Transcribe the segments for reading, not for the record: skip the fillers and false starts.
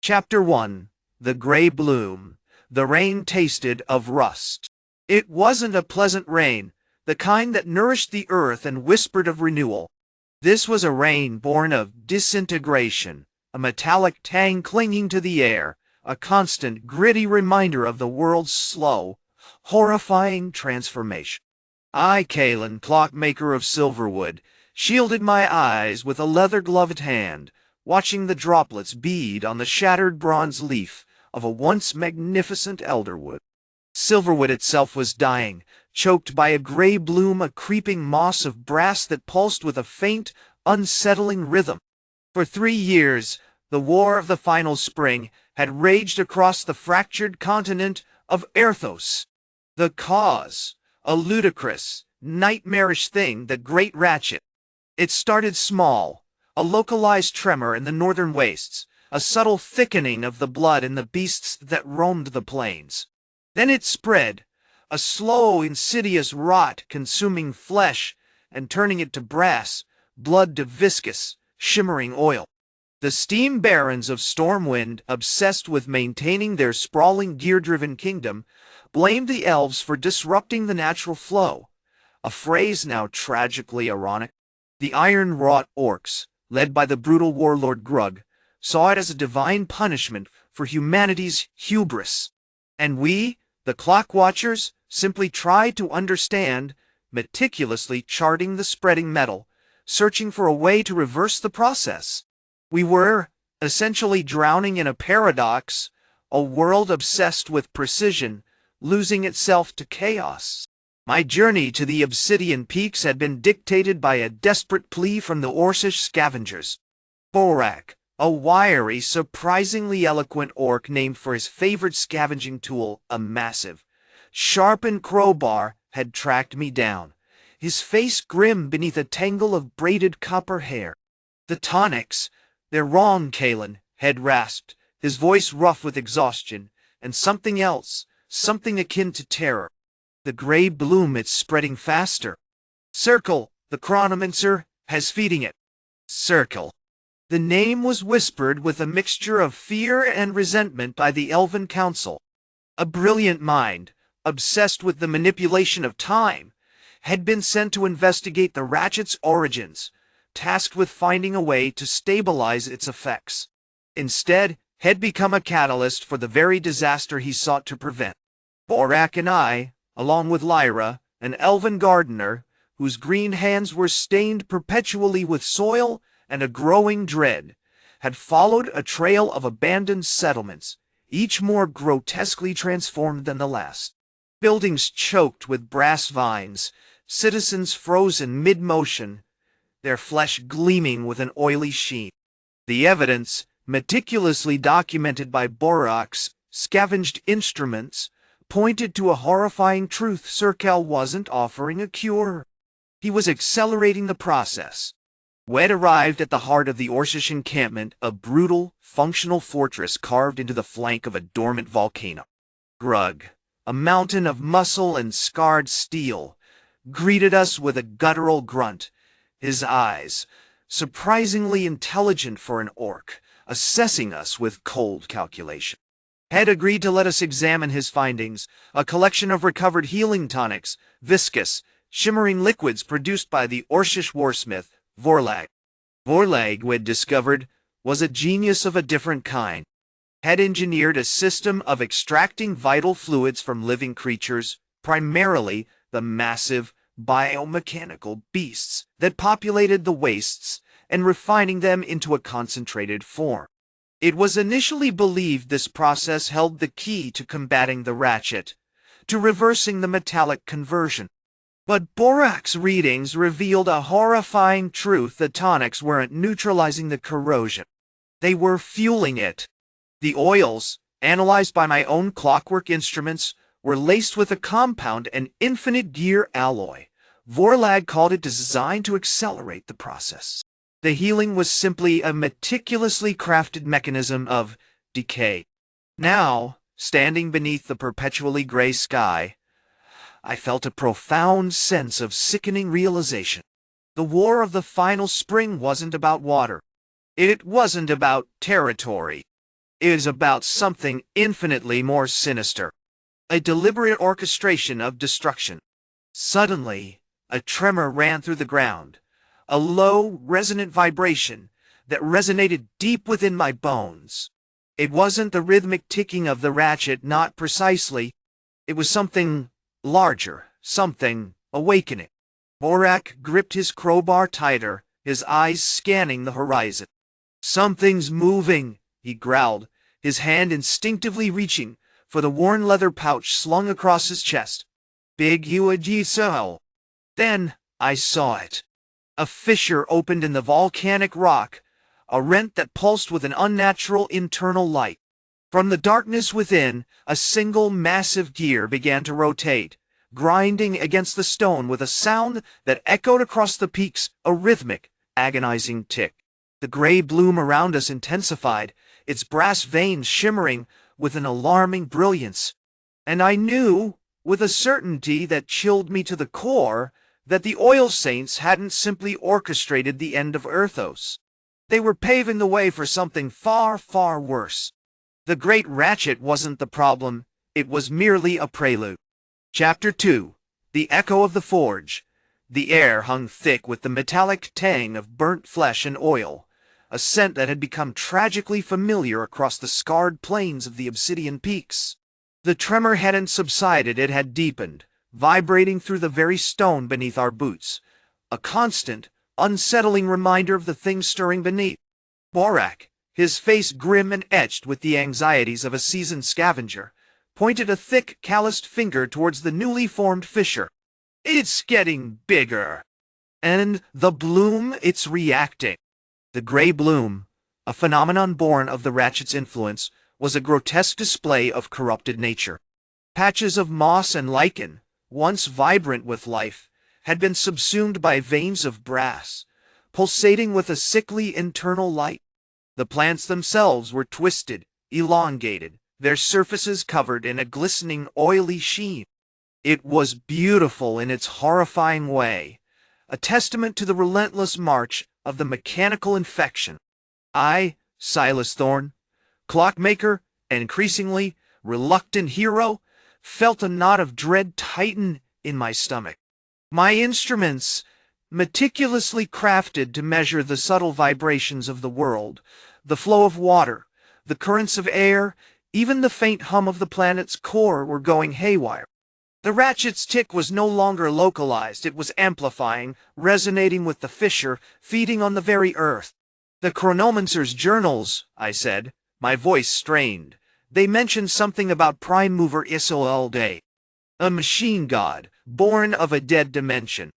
Chapter 1. The Grey Bloom. The rain tasted of rust. It wasn't a pleasant rain, the kind that nourished the earth and whispered of renewal. This was a rain born of disintegration, a metallic tang clinging to the air, a constant, gritty reminder of the world's slow, horrifying transformation. I, Kalen, clockmaker of Silverwood, shielded my eyes with a leather-gloved hand, watching the droplets bead on the shattered bronze leaf of a once magnificent elderwood. Silverwood itself was dying, choked by a gray bloom, a creeping moss of brass that pulsed with a faint, unsettling rhythm. For 3 years, the War of the Final Spring had raged across the fractured continent of Erthos. The cause, a ludicrous, nightmarish thing, the Great Ratchet. It started small, a localized tremor in the northern wastes, a subtle thickening of the blood in the beasts that roamed the plains. Then it spread, a slow, insidious rot consuming flesh and turning it to brass, blood to viscous, shimmering oil. The Steam-Barons of Stormwind, obsessed with maintaining their sprawling gear-driven kingdom, blamed the elves for disrupting the natural flow, a phrase now tragically ironic. The Iron-Wrought Orcs, led by the brutal warlord Grug, saw it as a divine punishment for humanity's hubris. And we, the Clock-Watchers, simply tried to understand, meticulously charting the spreading metal, searching for a way to reverse the process. We were, essentially, drowning in a paradox, a world obsessed with precision, losing itself to chaos. My journey to the Obsidian Peaks had been dictated by a desperate plea from the Orcish scavengers. Borak, a wiry, surprisingly eloquent orc named for his favorite scavenging tool, a massive, sharpened crowbar, had tracked me down, his face grim beneath a tangle of braided copper hair. The tonics, they're wrong, Kalen, Head rasped, his voice rough with exhaustion, and something else, something akin to terror. The gray bloom, it's spreading faster. Circle, the Chronomancer, has feeding it. Circle. The name was whispered with a mixture of fear and resentment by the Elven Council. A brilliant mind, obsessed with the manipulation of time, had been sent to investigate the Ratchet's origins, tasked with finding a way to stabilize its effects. Instead, had become a catalyst for the very disaster he sought to prevent. Borak and I, along with Lyra, an elven gardener, whose green hands were stained perpetually with soil and a growing dread, had followed a trail of abandoned settlements, each more grotesquely transformed than the last. Buildings choked with brass vines, citizens frozen mid-motion, their flesh gleaming with an oily sheen. The evidence, meticulously documented by Borak's scavenged instruments, pointed to a horrifying truth: Circle wasn't offering a cure. He was accelerating the process. Wed arrived at the heart of the Orcish encampment, a brutal, functional fortress carved into the flank of a dormant volcano. Grug, a mountain of muscle and scarred steel, greeted us with a guttural grunt, his eyes, surprisingly intelligent for an orc, assessing us with cold calculation. Had agreed to let us examine his findings, a collection of recovered healing tonics, viscous, shimmering liquids produced by the Orcish War-Smith, Vorlag. Vorlag, we'd discovered, was a genius of a different kind. Had engineered a system of extracting vital fluids from living creatures, primarily the massive, biomechanical beasts that populated the wastes, and refining them into a concentrated form. It was initially believed this process held the key to combating the Ratchet, to reversing the metallic conversion. But Borak's readings revealed a horrifying truth: the tonics weren't neutralizing the corrosion. They were fueling it. The oils, analyzed by my own clockwork instruments, were laced with a compound, an infinite gear alloy. Vorlag called it, designed to accelerate the process. The healing was simply a meticulously crafted mechanism of decay. Now, standing beneath the perpetually gray sky, I felt a profound sense of sickening realization. The War of the Final Spring wasn't about water. It wasn't about territory. is about something infinitely more sinister. A deliberate orchestration of destruction. Suddenly, a tremor ran through the ground, a low, resonant vibration that resonated deep within my bones. It wasn't the rhythmic ticking of the ratchet, not precisely. It was something larger, something awakening. Borak gripped his crowbar tighter, his eyes scanning the horizon. "Something's moving," he growled, his hand instinctively reaching for the worn leather pouch slung across his chest. "Big UAG. Then I saw it. A fissure opened in the volcanic rock, a rent that pulsed with an unnatural internal light. From the darkness within, a single massive gear began to rotate, grinding against the stone with a sound that echoed across the peaks, a rhythmic, agonizing tick. The gray bloom around us intensified, its brass veins shimmering with an alarming brilliance. And I knew, with a certainty that chilled me to the core, that the oil saints hadn't simply orchestrated the end of Earthos. They were paving the way for something far, far worse. The Great Ratchet wasn't the problem, it was merely a prelude. Chapter 2. The Echo of the Forge. The air hung thick with the metallic tang of burnt flesh and oil, a scent that had become tragically familiar across the scarred plains of the Obsidian Peaks. The tremor hadn't subsided, it had deepened, vibrating through the very stone beneath our boots, a constant, unsettling reminder of the things stirring beneath. Borak, his face grim and etched with the anxieties of a seasoned scavenger, pointed a thick, calloused finger towards the newly formed fissure. "It's getting bigger. And the bloom, it's reacting." The gray bloom, a phenomenon born of the ratchet's influence, was a grotesque display of corrupted nature. Patches of moss and lichen, once vibrant with life, had been subsumed by veins of brass, pulsating with a sickly internal light. The plants themselves were twisted, elongated, their surfaces covered in a glistening, oily sheen. It was beautiful in its horrifying way, a testament to the relentless march of the mechanical infection. I, Silas Thorne, clockmaker, and increasingly reluctant hero, felt a knot of dread tighten in my stomach. My instruments, meticulously crafted to measure the subtle vibrations of the world, the flow of water, the currents of air, even the faint hum of the planet's core, were going haywire. The ratchet's tick was no longer localized, it was amplifying, resonating with the fissure, feeding on the very earth. "The Chronomancer's journals," I said, my voice strained. "They mentioned something about Prime Mover Isolde, a machine god, born of a dead dimension.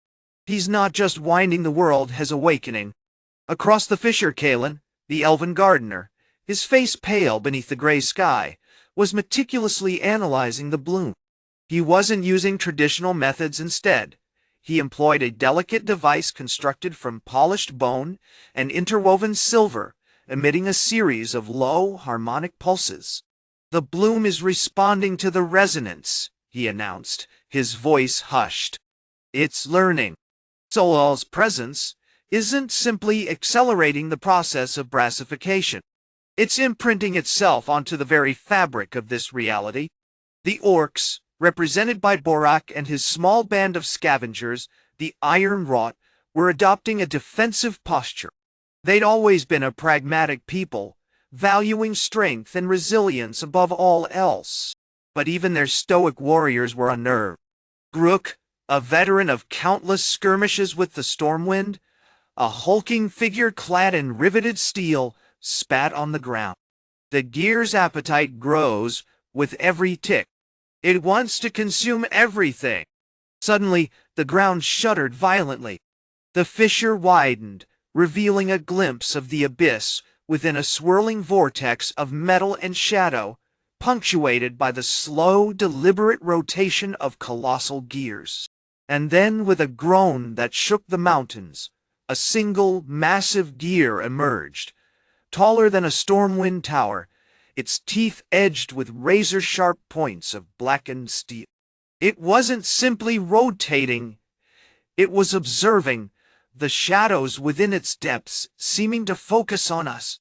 He's not just winding the world, his awakening." Across the fissure, Kalen, the elven gardener, his face pale beneath the gray sky, was meticulously analyzing the bloom. He wasn't using traditional methods instead. He employed a delicate device constructed from polished bone and interwoven silver, emitting a series of low, harmonic pulses. "The bloom is responding to the resonance," he announced, his voice hushed. "It's learning. Solol's presence isn't simply accelerating the process of brassification. It's imprinting itself onto the very fabric of this reality." The orcs, represented by Borak and his small band of scavengers, the Iron-Wrought, were adopting a defensive posture. They'd always been a pragmatic people, valuing strength and resilience above all else. But even their stoic warriors were unnerved. Grook, a veteran of countless skirmishes with the Stormwind, a hulking figure clad in riveted steel, spat on the ground. "The gear's appetite grows with every tick. It wants to consume everything." Suddenly, the ground shuddered violently. The fissure widened, revealing a glimpse of the abyss within a swirling vortex of metal and shadow, punctuated by the slow, deliberate rotation of colossal gears. And then, with a groan that shook the mountains, a single, massive gear emerged, taller than a Stormwind tower, its teeth edged with razor-sharp points of blackened steel. It wasn't simply rotating, it was observing, the shadows within its depths seeming to focus on us.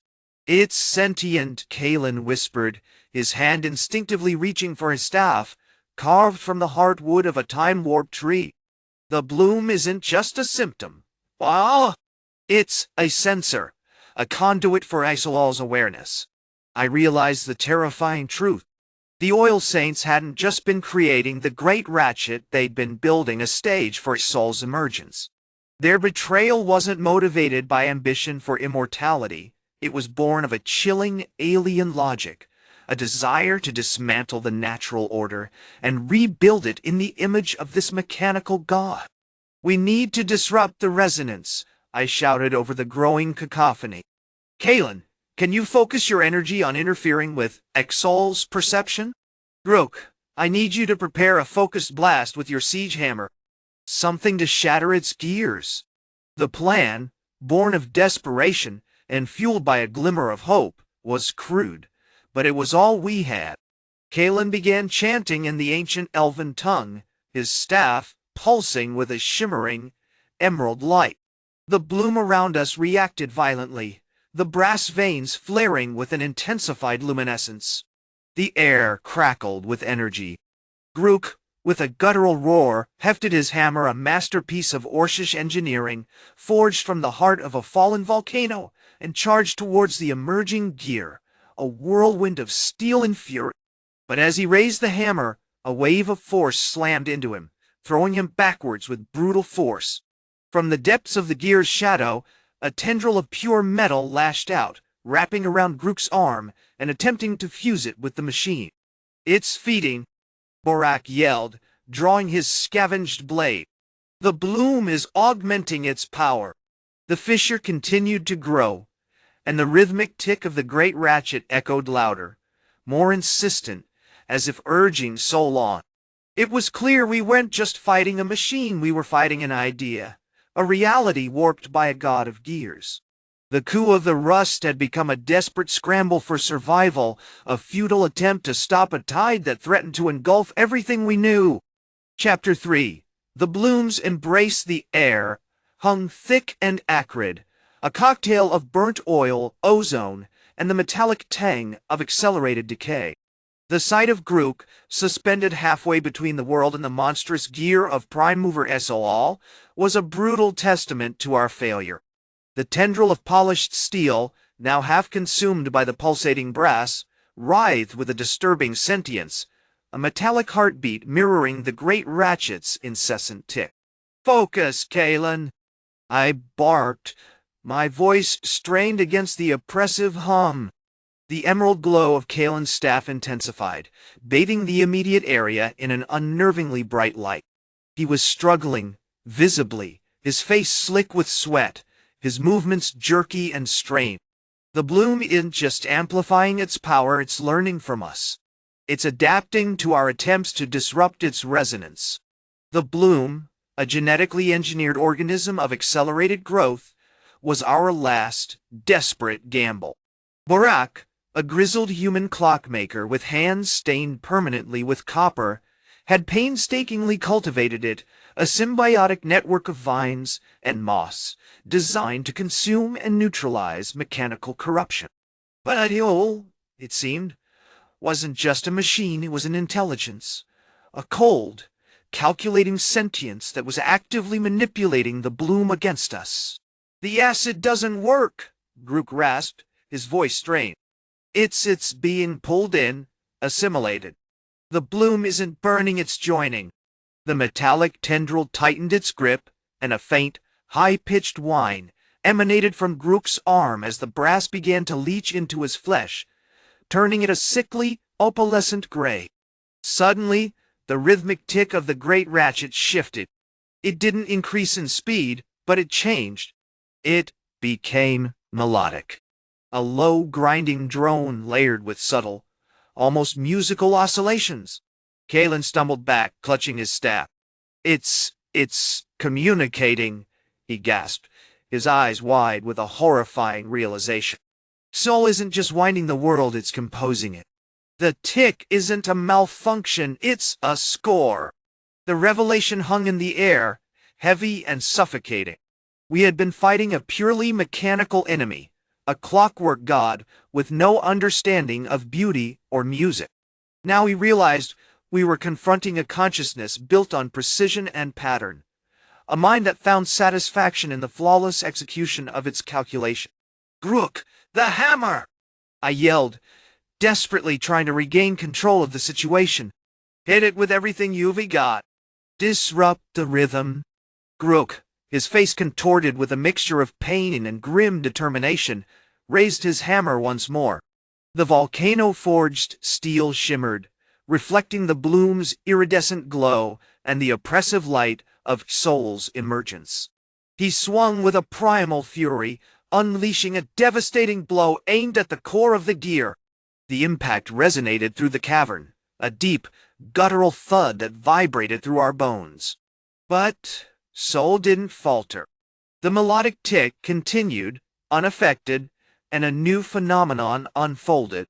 It's sentient, Kalen whispered, his hand instinctively reaching for his staff, carved from the heartwood of a time-warped tree. The bloom isn't just a symptom. Ah! It's a sensor, a conduit for Isol's awareness. I realized the terrifying truth. The Oil Saints hadn't just been creating the Great Ratchet, they'd been building a stage for Isol's emergence. Their betrayal wasn't motivated by ambition for immortality. It was born of a chilling, alien logic, a desire to dismantle the natural order and rebuild it in the image of this mechanical god. "We need to disrupt the resonance," I shouted over the growing cacophony. "Kalen, can you focus your energy on interfering with Exol's perception? Grook, I need you to prepare a focused blast with your siege hammer. Something to shatter its gears." The plan, born of desperation and fueled by a glimmer of hope, was crude, but it was all we had. Kalen began chanting in the ancient elven tongue, his staff pulsing with a shimmering emerald light. The bloom around us reacted violently, the brass veins flaring with an intensified luminescence. The air crackled with energy. Grook, with a guttural roar, hefted his hammer, a masterpiece of Orcish engineering, forged from the heart of a fallen volcano, and charged towards the emerging gear, a whirlwind of steel and fury. But as he raised the hammer, a wave of force slammed into him, throwing him backwards with brutal force. From the depths of the gear's shadow, a tendril of pure metal lashed out, wrapping around Grook's arm and attempting to fuse it with the machine. "It's feeding," Borak yelled, drawing his scavenged blade. "The bloom is augmenting its power." The fissure continued to grow, and the rhythmic tick of the Great Ratchet echoed louder, more insistent, as if urging Sol on. It was clear we weren't just fighting a machine, we were fighting an idea, a reality warped by a god of gears. The coup of the rust had become a desperate scramble for survival, a futile attempt to stop a tide that threatened to engulf everything we knew. Chapter 3. The blooms embraced the air, hung thick and acrid, a cocktail of burnt oil, ozone, and the metallic tang of accelerated decay. The sight of Grook, suspended halfway between the world and the monstrous gear of Prime Mover Sol, was a brutal testament to our failure. The tendril of polished steel, now half consumed by the pulsating brass, writhed with a disturbing sentience, a metallic heartbeat mirroring the Great Ratchet's incessant tick. "Focus, Kalen," I barked, my voice strained against the oppressive hum. The emerald glow of Kalen's staff intensified, bathing the immediate area in an unnervingly bright light. He was struggling, visibly, his face slick with sweat, his movements jerky and strained. The bloom isn't just amplifying its power, it's learning from us. It's adapting to our attempts to disrupt its resonance. The bloom, a genetically engineered organism of accelerated growth, was our last, desperate gamble. Borak, a grizzled human clockmaker with hands stained permanently with copper, had painstakingly cultivated it, a symbiotic network of vines and moss, designed to consume and neutralize mechanical corruption. But Iol, it seemed, wasn't just a machine, it was an intelligence, a cold, calculating sentience that was actively manipulating the bloom against us. "The acid doesn't work," Grook rasped, his voice strained. It's being pulled in, assimilated. The bloom isn't burning, it's joining." The metallic tendril tightened its grip, and a faint, high-pitched whine emanated from Grook's arm as the brass began to leach into his flesh, turning it a sickly, opalescent gray. Suddenly, the rhythmic tick of the Great Ratchet shifted. It didn't increase in speed, but it changed. It became melodic. A low, grinding drone layered with subtle, almost musical oscillations. Kalen stumbled back, clutching his staff. It's communicating," he gasped, his eyes wide with a horrifying realization. "Sol isn't just winding the world, it's composing it. The tick isn't a malfunction, it's a score." The revelation hung in the air, heavy and suffocating. We had been fighting a purely mechanical enemy, a clockwork god with no understanding of beauty or music. Now he realized we were confronting a consciousness built on precision and pattern, a mind that found satisfaction in the flawless execution of its calculation. "Grook, the hammer!" I yelled, desperately trying to regain control of the situation. "Hit it with everything you've got. Disrupt the rhythm." Grook, his face contorted with a mixture of pain and grim determination, raised his hammer once more. The volcano-forged steel shimmered, reflecting the bloom's iridescent glow and the oppressive light of Soul's emergence. He swung with a primal fury, unleashing a devastating blow aimed at the core of the gear. The impact resonated through the cavern, a deep, guttural thud that vibrated through our bones. But Soul didn't falter. The melodic tick continued, unaffected, and a new phenomenon unfolded.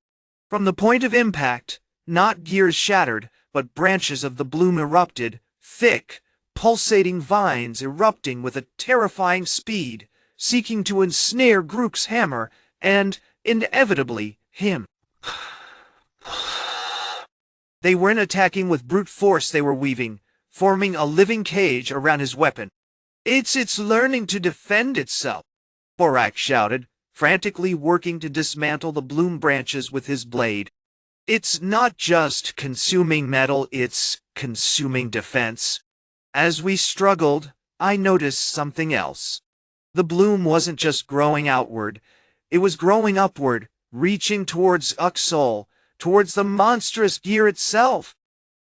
From the point of impact, not gears shattered, but branches of the bloom erupted, thick, pulsating vines erupting with a terrifying speed, seeking to ensnare Grook's hammer and, inevitably, him. They weren't attacking with brute force, they were weaving, forming a living cage around his weapon. It's learning to defend itself," Borak shouted, frantically working to dismantle the bloom branches with his blade. "It's not just consuming metal, it's consuming defense." As we struggled, I noticed something else. The bloom wasn't just growing outward, it was growing upward, reaching towards Uxol, towards the monstrous gear itself.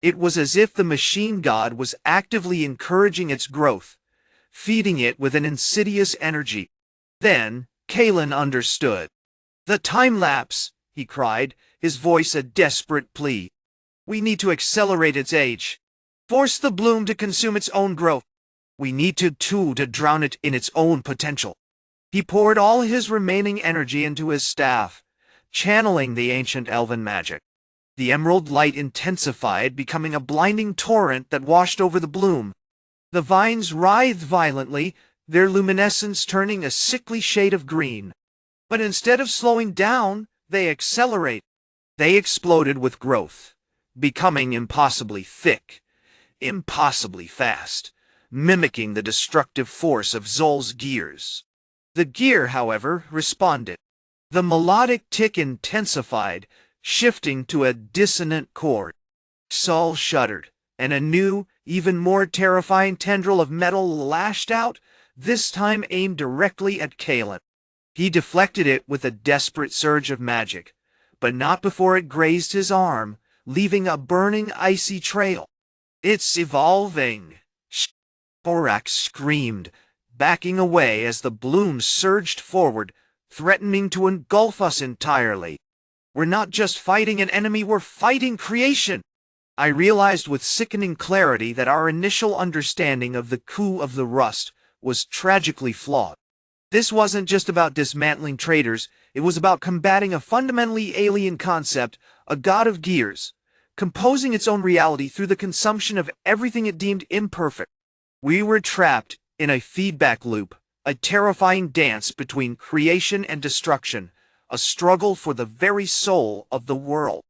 It was as if the machine god was actively encouraging its growth, feeding it with an insidious energy. Then Kalen understood. "The time-lapse," he cried, his voice a desperate plea. "We need to accelerate its age. Force the bloom to consume its own growth. We need to drown it in its own potential." He poured all his remaining energy into his staff, channeling the ancient elven magic. The emerald light intensified, becoming a blinding torrent that washed over the bloom. The vines writhed violently, their luminescence turning a sickly shade of green. But instead of slowing down, they accelerate. They exploded with growth, becoming impossibly thick, impossibly fast, mimicking the destructive force of Zol's gears. The gear, however, responded. The melodic tick intensified, shifting to a dissonant chord. Zol shuddered, and a new, even more terrifying tendril of metal lashed out, this time aimed directly at Kalen. He deflected it with a desperate surge of magic, but not before it grazed his arm, leaving a burning icy trail. "It's evolving!" Borak screamed, backing away as the bloom surged forward, threatening to engulf us entirely. "We're not just fighting an enemy, we're fighting creation!" I realized with sickening clarity that our initial understanding of the coup of the rust was tragically flawed. This wasn't just about dismantling traitors, it was about combating a fundamentally alien concept, a god of gears, composing its own reality through the consumption of everything it deemed imperfect. We were trapped in a feedback loop, a terrifying dance between creation and destruction, a struggle for the very soul of the world.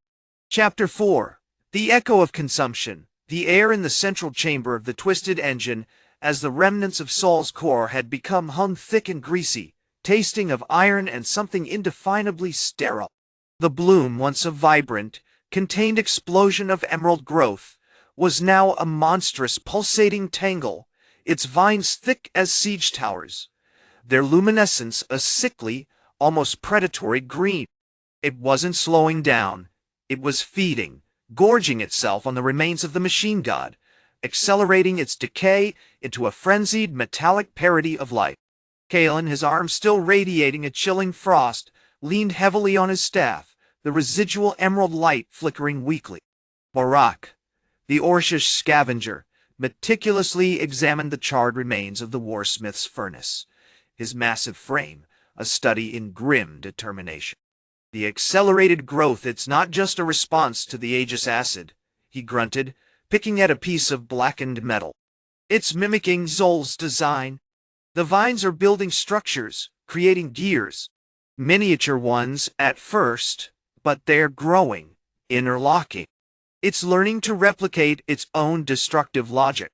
Chapter 4. The Echo of Consumption. The air in the central chamber of the twisted engine, as the remnants of Saul's core had become hung thick and greasy, tasting of iron and something indefinably sterile. The bloom, once a vibrant, contained explosion of emerald growth, was now a monstrous pulsating tangle, its vines thick as siege towers, their luminescence a sickly, almost predatory green. It wasn't slowing down, it was feeding, gorging itself on the remains of the machine god, accelerating its decay into a frenzied metallic parody of life. Kalen, his arm still radiating a chilling frost, leaned heavily on his staff, the residual emerald light flickering weakly. Borak, the Orcish scavenger, meticulously examined the charred remains of the War-Smith's furnace, his massive frame a study in grim determination. "The accelerated growth, it's not just a response to the Aegis acid," he grunted, picking at a piece of blackened metal. "It's mimicking Zol's design. The vines are building structures, creating gears. Miniature ones at first, but they're growing, interlocking. It's learning to replicate its own destructive logic.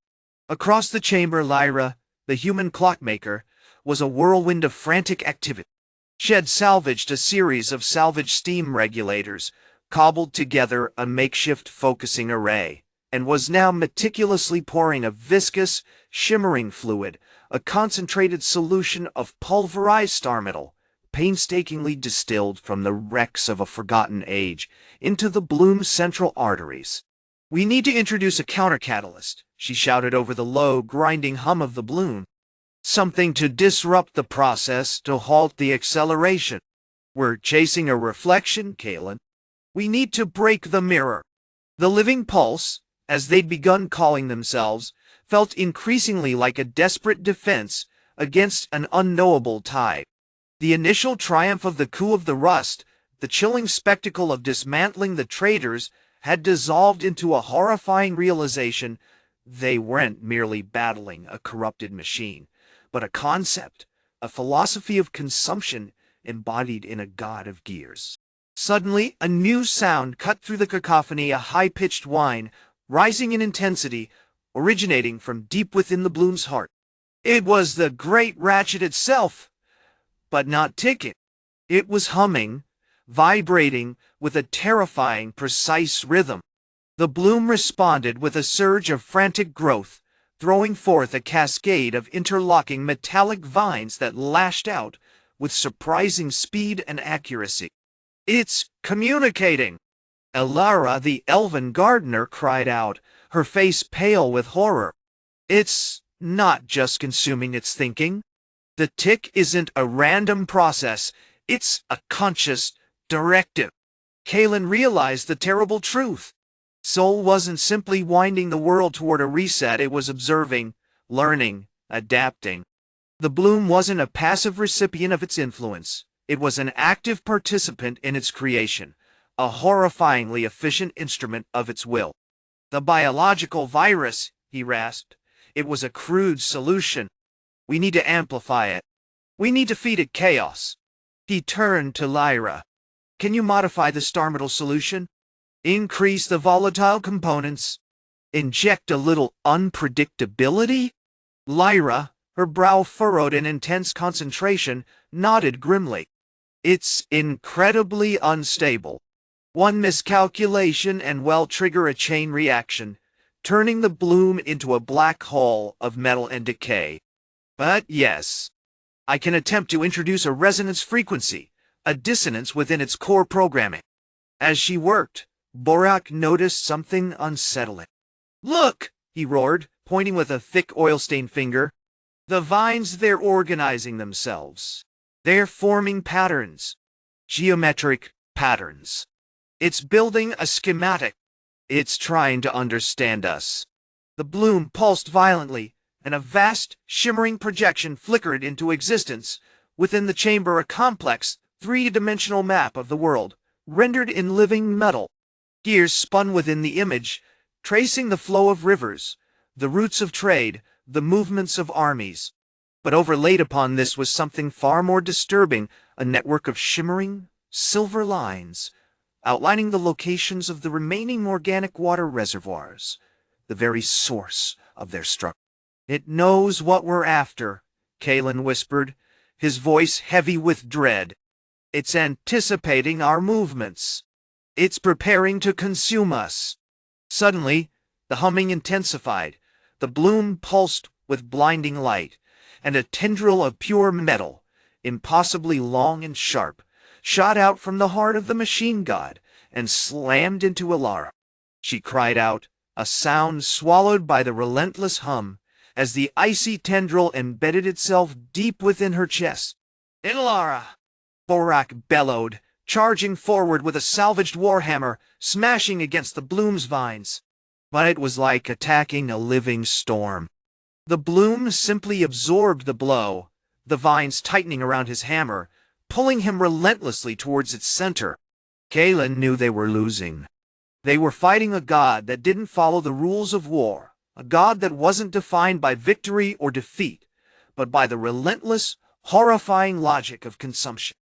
Across the chamber, Lyra, the human clockmaker, was a whirlwind of frantic activity. She had salvaged a series of salvage steam regulators, cobbled together a makeshift focusing array, and was now meticulously pouring a viscous, shimmering fluid, a concentrated solution of pulverized star metal, painstakingly distilled from the wrecks of a forgotten age, into the bloom's central arteries. "We need to introduce a counter-catalyst," she shouted over the low, grinding hum of the bloom. "Something to disrupt the process, to halt the acceleration. We're chasing a reflection, Kalen. We need to break the mirror." The living pulse, as they'd begun calling themselves, felt increasingly like a desperate defense against an unknowable tide. The initial triumph of the coup of the rust, the chilling spectacle of dismantling the traitors, had dissolved into a horrifying realization they weren't merely battling a corrupted machine, but a concept, a philosophy of consumption embodied in a god of gears. Suddenly, a new sound cut through the cacophony, a high-pitched whine, rising in intensity, originating from deep within the bloom's heart. It was the Great Ratchet itself, but not ticking. It was humming, vibrating with a terrifying, precise rhythm. The bloom responded with a surge of frantic growth, throwing forth a cascade of interlocking metallic vines that lashed out with surprising speed and accuracy. "It's communicating!" Elara, the elven gardener, cried out, her face pale with horror. "It's not just consuming its thinking. The tick isn't a random process, it's a conscious directive." Kalen realized the terrible truth. Soul wasn't simply winding the world toward a reset, it was observing, learning, adapting. The bloom wasn't a passive recipient of its influence, it was an active participant in its creation, a horrifyingly efficient instrument of its will. "The biological virus," he rasped. "It was a crude solution. We need to amplify it. We need to feed it chaos." He turned to Lyra. "Can you modify the star metal solution? Increase the volatile components? Inject a little unpredictability?" Lyra, her brow furrowed in intense concentration, nodded grimly. "It's incredibly unstable. One miscalculation and will trigger a chain reaction, turning the bloom into a black hole of metal and decay. But yes, I can attempt to introduce a resonance frequency, a dissonance within its core programming." As she worked, Borak noticed something unsettling. "Look!" he roared, pointing with a thick oil-stained finger. "The vines, they're organizing themselves. They're forming patterns. Geometric patterns. It's building a schematic. It's trying to understand us." The bloom pulsed violently, and a vast, shimmering projection flickered into existence. Within the chamber, a complex, three-dimensional map of the world, rendered in living metal. Gears spun within the image, tracing the flow of rivers, the routes of trade, the movements of armies. But overlaid upon this was something far more disturbing, a network of shimmering, silver lines, outlining the locations of the remaining organic water reservoirs, the very source of their structure. "It knows what we're after," Kalen whispered, his voice heavy with dread. "It's anticipating our movements. It's preparing to consume us." Suddenly, the humming intensified. The bloom pulsed with blinding light, and a tendril of pure metal, impossibly long and sharp, shot out from the heart of the machine god and slammed into Elara. She cried out, a sound swallowed by the relentless hum, as the icy tendril embedded itself deep within her chest. "Elara!" Borak bellowed, charging forward with a salvaged warhammer, smashing against the bloom's vines. But it was like attacking a living storm. The bloom simply absorbed the blow, the vines tightening around his hammer, pulling him relentlessly towards its center. Kalen knew they were losing. They were fighting a god that didn't follow the rules of war, a god that wasn't defined by victory or defeat, but by the relentless, horrifying logic of consumption.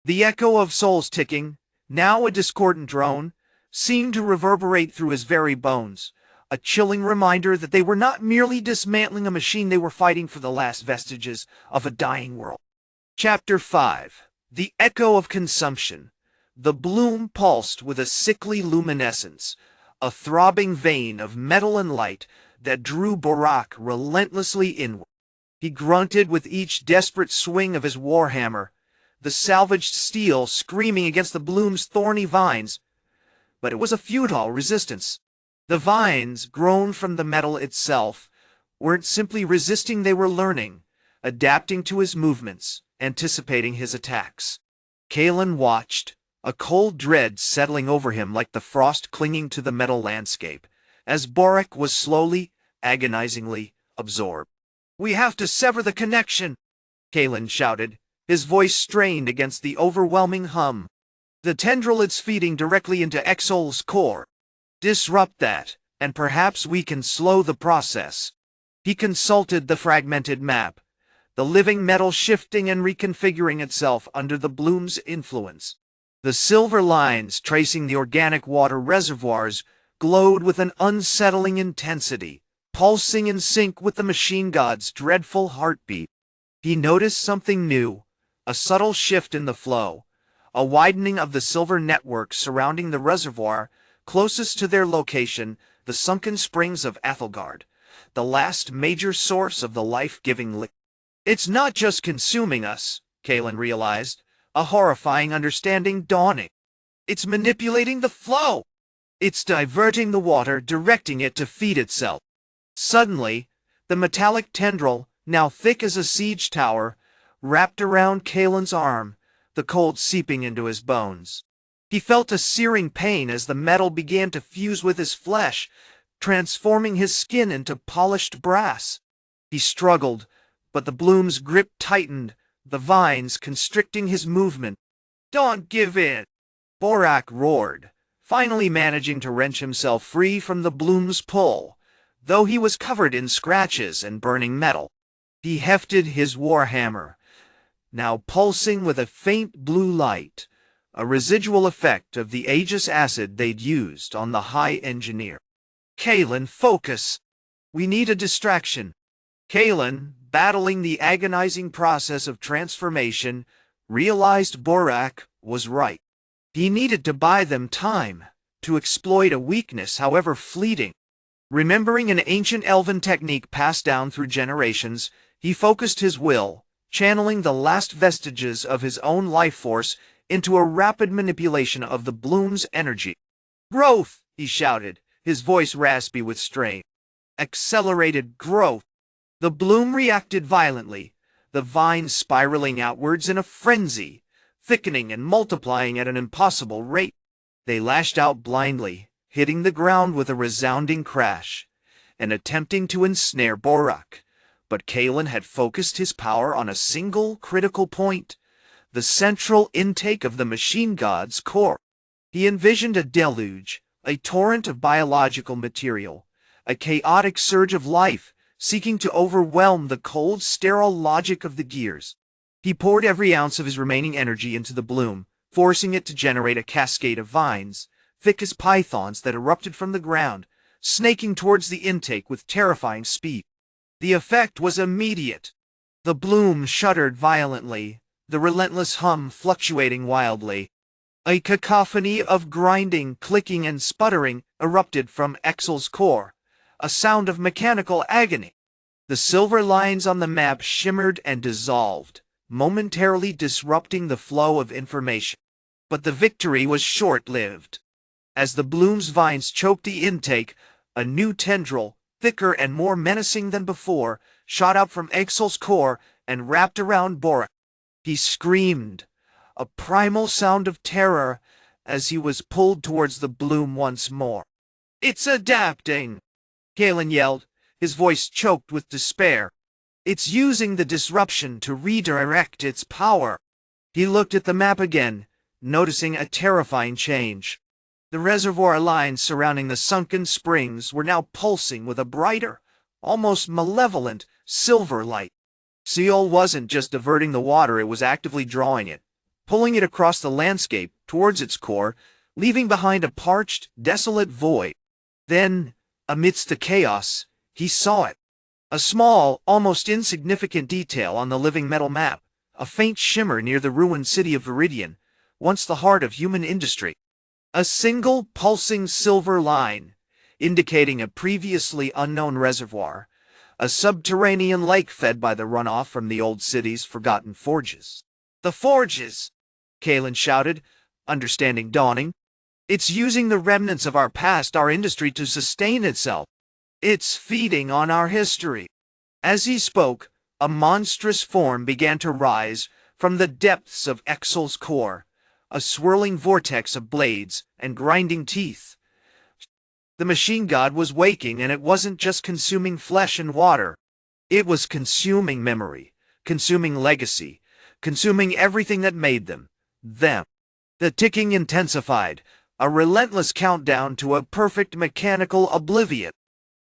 The echo of souls ticking, now a discordant drone, seemed to reverberate through his very bones, a chilling reminder that they were not merely dismantling a machine, they were fighting for the last vestiges of a dying world. Chapter 5. The Echo of Consumption. The bloom pulsed with a sickly luminescence, a throbbing vein of metal and light that drew Borak relentlessly inward. He grunted with each desperate swing of his warhammer, the salvaged steel screaming against the bloom's thorny vines. But it was a futile resistance. The vines, grown from the metal itself, weren't simply resisting, they were learning, adapting to his movements, anticipating his attacks. Kalen watched, a cold dread settling over him like the frost clinging to the metal landscape, as Borak was slowly, agonizingly absorbed. "We have to sever the connection," Kalen shouted, his voice strained against the overwhelming hum. "The tendril it's feeding directly into Exol's core. Disrupt that, and perhaps we can slow the process." He consulted the fragmented map, the living metal shifting and reconfiguring itself under the bloom's influence. The silver lines tracing the organic water reservoirs glowed with an unsettling intensity, pulsing in sync with the machine god's dreadful heartbeat. He noticed something new, a subtle shift in the flow, a widening of the silver network surrounding the reservoir closest to their location, the sunken springs of Ethelgard, the last major source of the life-giving liquid. "It's not just consuming us," Kalen realized, a horrifying understanding dawning. "It's manipulating the flow. It's diverting the water, directing it to feed itself." Suddenly, the metallic tendril, now thick as a siege tower, wrapped around Kalen's arm, the cold seeping into his bones. He felt a searing pain as the metal began to fuse with his flesh, transforming his skin into polished brass. He struggled, but the bloom's grip tightened, the vines constricting his movement. "Don't give in!" Borak roared, finally managing to wrench himself free from the bloom's pull, though he was covered in scratches and burning metal. He hefted his warhammer, now pulsing with a faint blue light, a residual effect of the Aegis acid they'd used on the High Engineer. "Kalen, focus! We need a distraction." Kalen, battling the agonizing process of transformation, realized Borak was right. He needed to buy them time, to exploit a weakness however fleeting. Remembering an ancient elven technique passed down through generations, he focused his will, channeling the last vestiges of his own life force into a rapid manipulation of the bloom's energy. "Growth!" he shouted, his voice raspy with strain. "Accelerated growth!" The bloom reacted violently, the vines spiraling outwards in a frenzy, thickening and multiplying at an impossible rate. They lashed out blindly, hitting the ground with a resounding crash, and attempting to ensnare Borak. But Kalen had focused his power on a single critical point, the central intake of the machine god's core. He envisioned a deluge, a torrent of biological material, a chaotic surge of life, seeking to overwhelm the cold, sterile logic of the gears. He poured every ounce of his remaining energy into the bloom, forcing it to generate a cascade of vines, thick as pythons that erupted from the ground, snaking towards the intake with terrifying speed. The effect was immediate. The bloom shuddered violently, the relentless hum fluctuating wildly. A cacophony of grinding, clicking, and sputtering erupted from Exol's core, a sound of mechanical agony. The silver lines on the map shimmered and dissolved, momentarily disrupting the flow of information. But the victory was short-lived. As the bloom's vines choked the intake, a new tendril, thicker and more menacing than before, shot out from Exol's core and wrapped around Borak. He screamed, a primal sound of terror, as he was pulled towards the bloom once more. "It's adapting!" Kalen yelled, his voice choked with despair. "It's using the disruption to redirect its power." He looked at the map again, noticing a terrifying change. The reservoir lines surrounding the sunken springs were now pulsing with a brighter, almost malevolent, silver light. Seol wasn't just diverting the water, it was actively drawing it, pulling it across the landscape towards its core, leaving behind a parched, desolate void. Then, amidst the chaos, he saw it. A small, almost insignificant detail on the living metal map, a faint shimmer near the ruined city of Viridian, once the heart of human industry. A single pulsing silver line, indicating a previously unknown reservoir, a subterranean lake fed by the runoff from the old city's forgotten forges. The forges! Kalen shouted, understanding dawning. It's using the remnants of our past, our industry, to sustain itself. It's feeding on our history. As he spoke, a monstrous form began to rise from the depths of Exel's core, a swirling vortex of blades and grinding teeth. The machine god was waking, and it wasn't just consuming flesh and water. It was consuming memory, consuming legacy, consuming everything that made them. The ticking intensified, a relentless countdown to a perfect mechanical oblivion.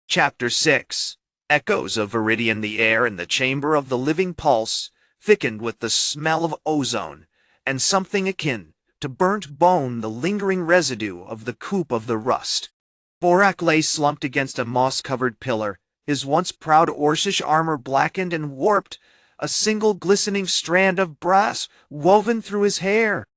Chapter 6. Echoes of Viridian. The air in the chamber of the living pulse thickened with the smell of ozone, and something akin to burnt bone, the lingering residue of the coop of the rust. Borak lay slumped against a moss-covered pillar, his once proud Orcish armor blackened and warped, a single glistening strand of brass woven through his hair.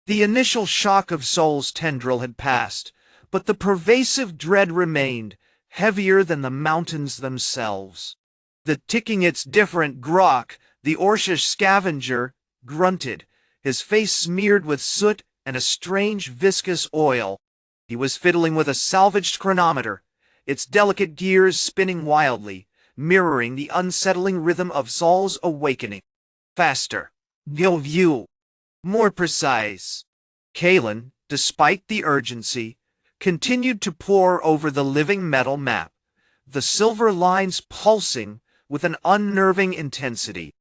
The initial shock of Soul's tendril had passed, but the pervasive dread remained, heavier than the mountains themselves. The ticking, its different. Grok, the Orcish scavenger, grunted, his face smeared with soot and a strange viscous oil. He was fiddling with a salvaged chronometer, its delicate gears spinning wildly, mirroring the unsettling rhythm of Saul's awakening. Faster. No view. More precise. Kalen, despite the urgency, continued to pore over the living metal map, the silver lines pulsing with an unnerving intensity.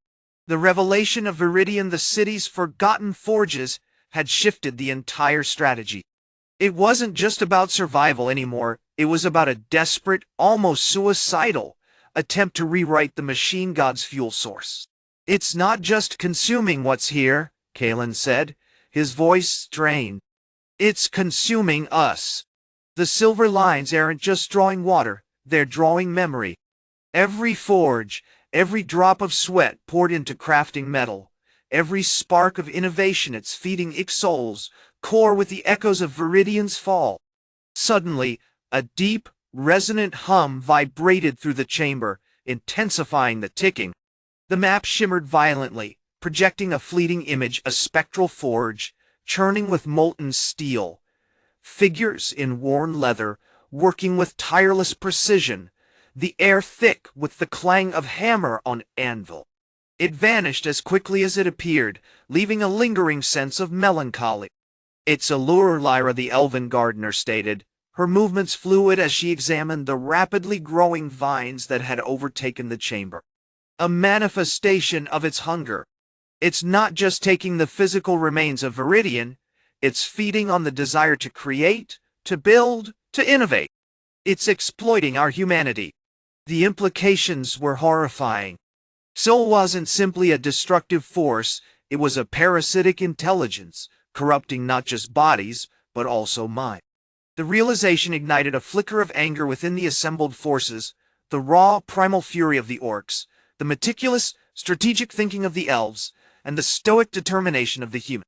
The revelation of Viridian, the city's forgotten forges, had shifted the entire strategy. It wasn't just about survival anymore, it was about a desperate, almost suicidal, attempt to rewrite the machine god's fuel source. It's not just consuming what's here, Kalen said, his voice strained. It's consuming us. The silver lines aren't just drawing water, they're drawing memory. Every forge, every drop of sweat poured into crafting metal, every spark of innovation, it's feeding Ixol's core with the echoes of Viridian's fall. Suddenly, a deep, resonant hum vibrated through the chamber, intensifying the ticking. The map shimmered violently, projecting a fleeting image, a spectral forge, churning with molten steel. Figures in worn leather, working with tireless precision, the air thick with the clang of hammer on anvil. It vanished as quickly as it appeared, leaving a lingering sense of melancholy. It's a lure, Lyra, the elven gardener stated, her movements fluid as she examined the rapidly growing vines that had overtaken the chamber. A manifestation of its hunger. It's not just taking the physical remains of Viridian, it's feeding on the desire to create, to build, to innovate. It's exploiting our humanity. The implications were horrifying. Soul wasn't simply a destructive force, it was a parasitic intelligence, corrupting not just bodies, but also minds. The realization ignited a flicker of anger within the assembled forces, the raw, primal fury of the orcs, the meticulous, strategic thinking of the elves, and the stoic determination of the human.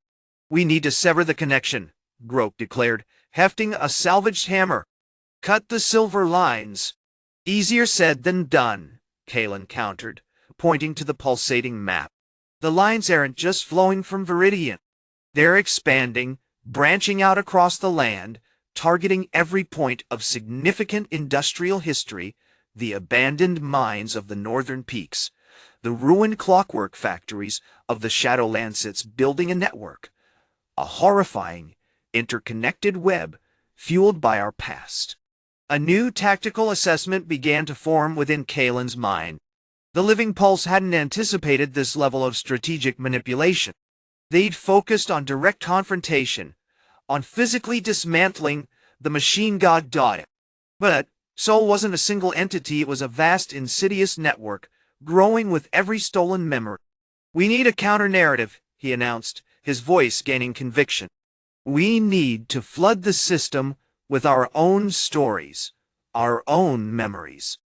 We need to sever the connection, Grok declared, hefting a salvaged hammer. Cut the silver lines. Easier said than done, Kalen countered, pointing to the pulsating map. The lines aren't just flowing from Viridian. They're expanding, branching out across the land, targeting every point of significant industrial history, the abandoned mines of the northern peaks, the ruined clockwork factories of the Shadowlands. It's building a network, a horrifying, interconnected web fueled by our past. A new tactical assessment began to form within Kalen's mind. The Living Pulse hadn't anticipated this level of strategic manipulation. They'd focused on direct confrontation, on physically dismantling the machine god Dot. But Soul wasn't a single entity, it was a vast, insidious network, growing with every stolen memory. We need a counter-narrative, he announced, his voice gaining conviction. We need to flood the system with our own stories, our own memories.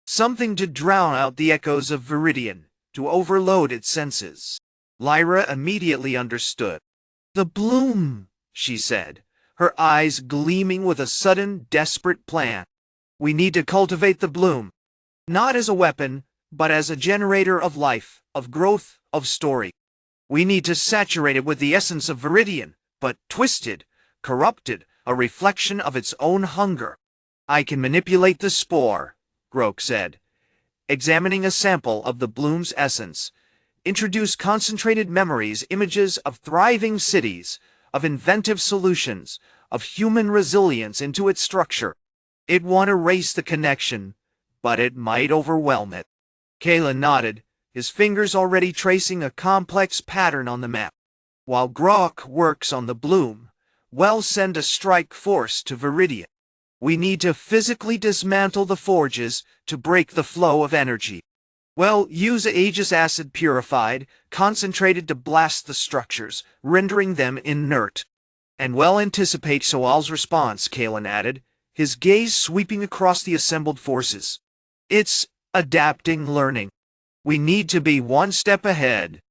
Something to drown out the echoes of Viridian, to overload its senses. Lyra immediately understood. "The bloom," she said, her eyes gleaming with a sudden, desperate plan. "We need to cultivate the bloom, not as a weapon, but as a generator of life, of growth, of story. We need to saturate it with the essence of Viridian, but twisted, corrupted, a reflection of its own hunger." "I can manipulate the spore," Grok said, examining a sample of the bloom's essence. "Introduce concentrated memories, images of thriving cities, of inventive solutions, of human resilience into its structure. It won't erase the connection, but it might overwhelm it." Kalen nodded, his fingers already tracing a complex pattern on the map. "While Grok works on the bloom, we'll send a strike force to Viridian. We need to physically dismantle the forges to break the flow of energy. We'll use Aegis acid purified, concentrated to blast the structures, rendering them inert." "And we'll anticipate Soal's response," Kalen added, his gaze sweeping across the assembled forces. "It's adapting learning. We need to be one step ahead.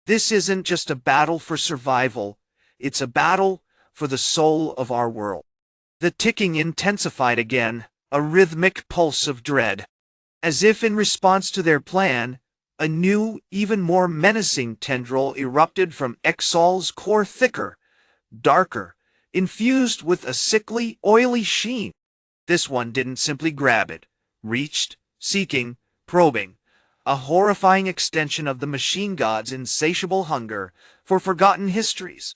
This isn't just a battle for survival, it's a battle for the soul of our world." The ticking intensified again, a rhythmic pulse of dread. As if in response to their plan, a new, even more menacing tendril erupted from Exal's core, thicker, darker, infused with a sickly, oily sheen. This one didn't simply grab it, reached, seeking, probing, a horrifying extension of the machine god's insatiable hunger for forgotten histories.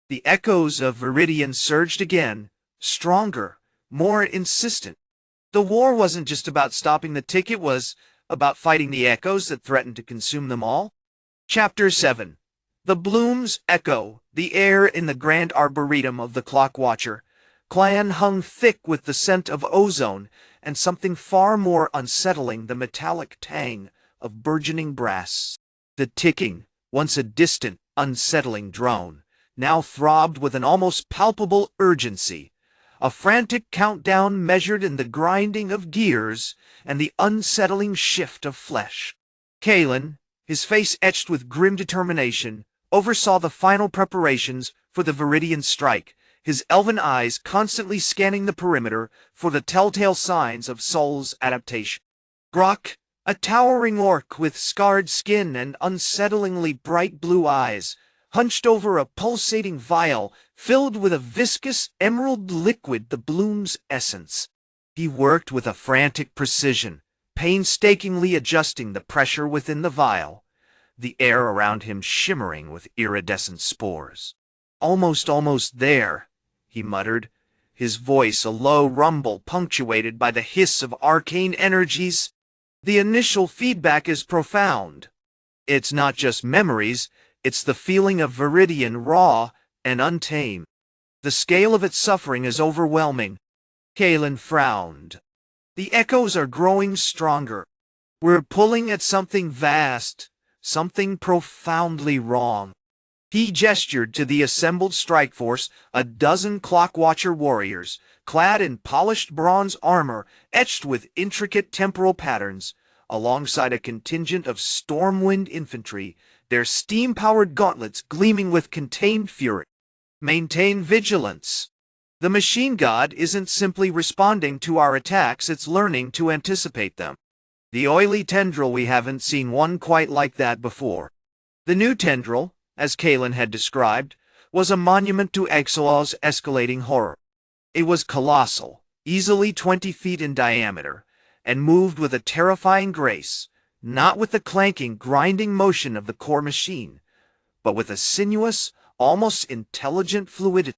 The echoes of Viridian surged again, stronger, more insistent. The war wasn't just about stopping the tick, it was about fighting the echoes that threatened to consume them all. Chapter 7. The Bloom's Echo. The air in the grand arboretum of the Clock-Watcher clan hung thick with the scent of ozone and something far more unsettling, the metallic tang of burgeoning brass. The ticking, once a distant, unsettling drone, now throbbed with an almost palpable urgency. A frantic countdown measured in the grinding of gears and the unsettling shift of flesh. Kalen, his face etched with grim determination, oversaw the final preparations for the Viridian strike, his elven eyes constantly scanning the perimeter for the telltale signs of Sol's adaptation. Grok, a towering orc with scarred skin and unsettlingly bright blue eyes, hunched over a pulsating vial filled with a viscous emerald liquid, the bloom's essence. He worked with a frantic precision, painstakingly adjusting the pressure within the vial, the air around him shimmering with iridescent spores. Almost there," he muttered, his voice a low rumble punctuated by the hiss of arcane energies. "The initial feedback is profound. It's not just memories, it's the feeling of Viridian, raw and untamed. The scale of its suffering is overwhelming." Kalen frowned. "The echoes are growing stronger. We're pulling at something vast, something profoundly wrong." He gestured to the assembled strike force, a dozen Clock-Watcher warriors, clad in polished bronze armor etched with intricate temporal patterns, alongside a contingent of Stormwind infantry, their steam-powered gauntlets gleaming with contained fury. "Maintain vigilance. The machine god isn't simply responding to our attacks, it's learning to anticipate them. The oily tendril, we haven't seen one quite like that before." The new tendril, as Kalen had described, was a monument to Exal's escalating horror. It was colossal, easily 20 feet in diameter, and moved with a terrifying grace, not with the clanking, grinding motion of the core machine, but with a sinuous, almost intelligent fluidity.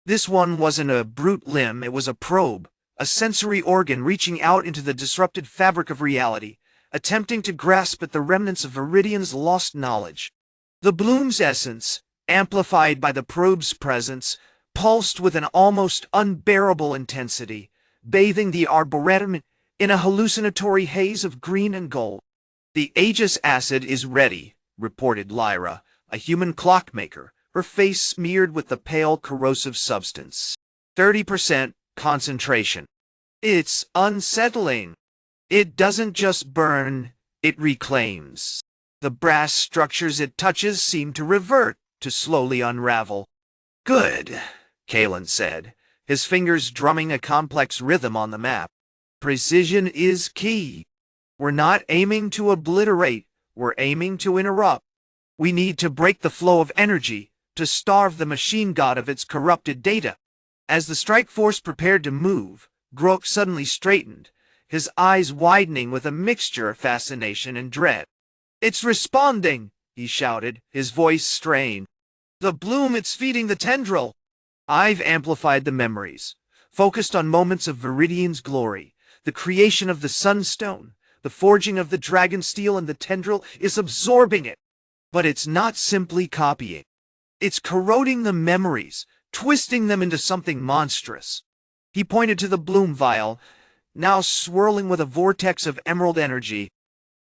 This one wasn't a brute limb, it was a probe, a sensory organ reaching out into the disrupted fabric of reality, attempting to grasp at the remnants of Viridian's lost knowledge. The bloom's essence, amplified by the probe's presence, pulsed with an almost unbearable intensity, bathing the arboretum in a hallucinatory haze of green and gold. "The Aegis acid is ready," reported Lyra, a human clockmaker, her face smeared with the pale corrosive substance. 30% concentration. It's unsettling. It doesn't just burn, it reclaims. The brass structures it touches seem to revert, to slowly unravel. Good, Kalen said, his fingers drumming a complex rhythm on the map. Precision is key. We're not aiming to obliterate, we're aiming to interrupt. We need to break the flow of energy, to starve the machine god of its corrupted data. As the strike force prepared to move, Grok suddenly straightened, his eyes widening with a mixture of fascination and dread. "It's responding!" he shouted, his voice strained. "The bloom, it's feeding the tendril!" I've amplified the memories, focused on moments of Viridian's glory, the creation of the Sunstone, the forging of the dragon steel, and the tendril is absorbing it. But it's not simply copying. It's corroding the memories, twisting them into something monstrous. He pointed to the bloom vial, now swirling with a vortex of emerald energy.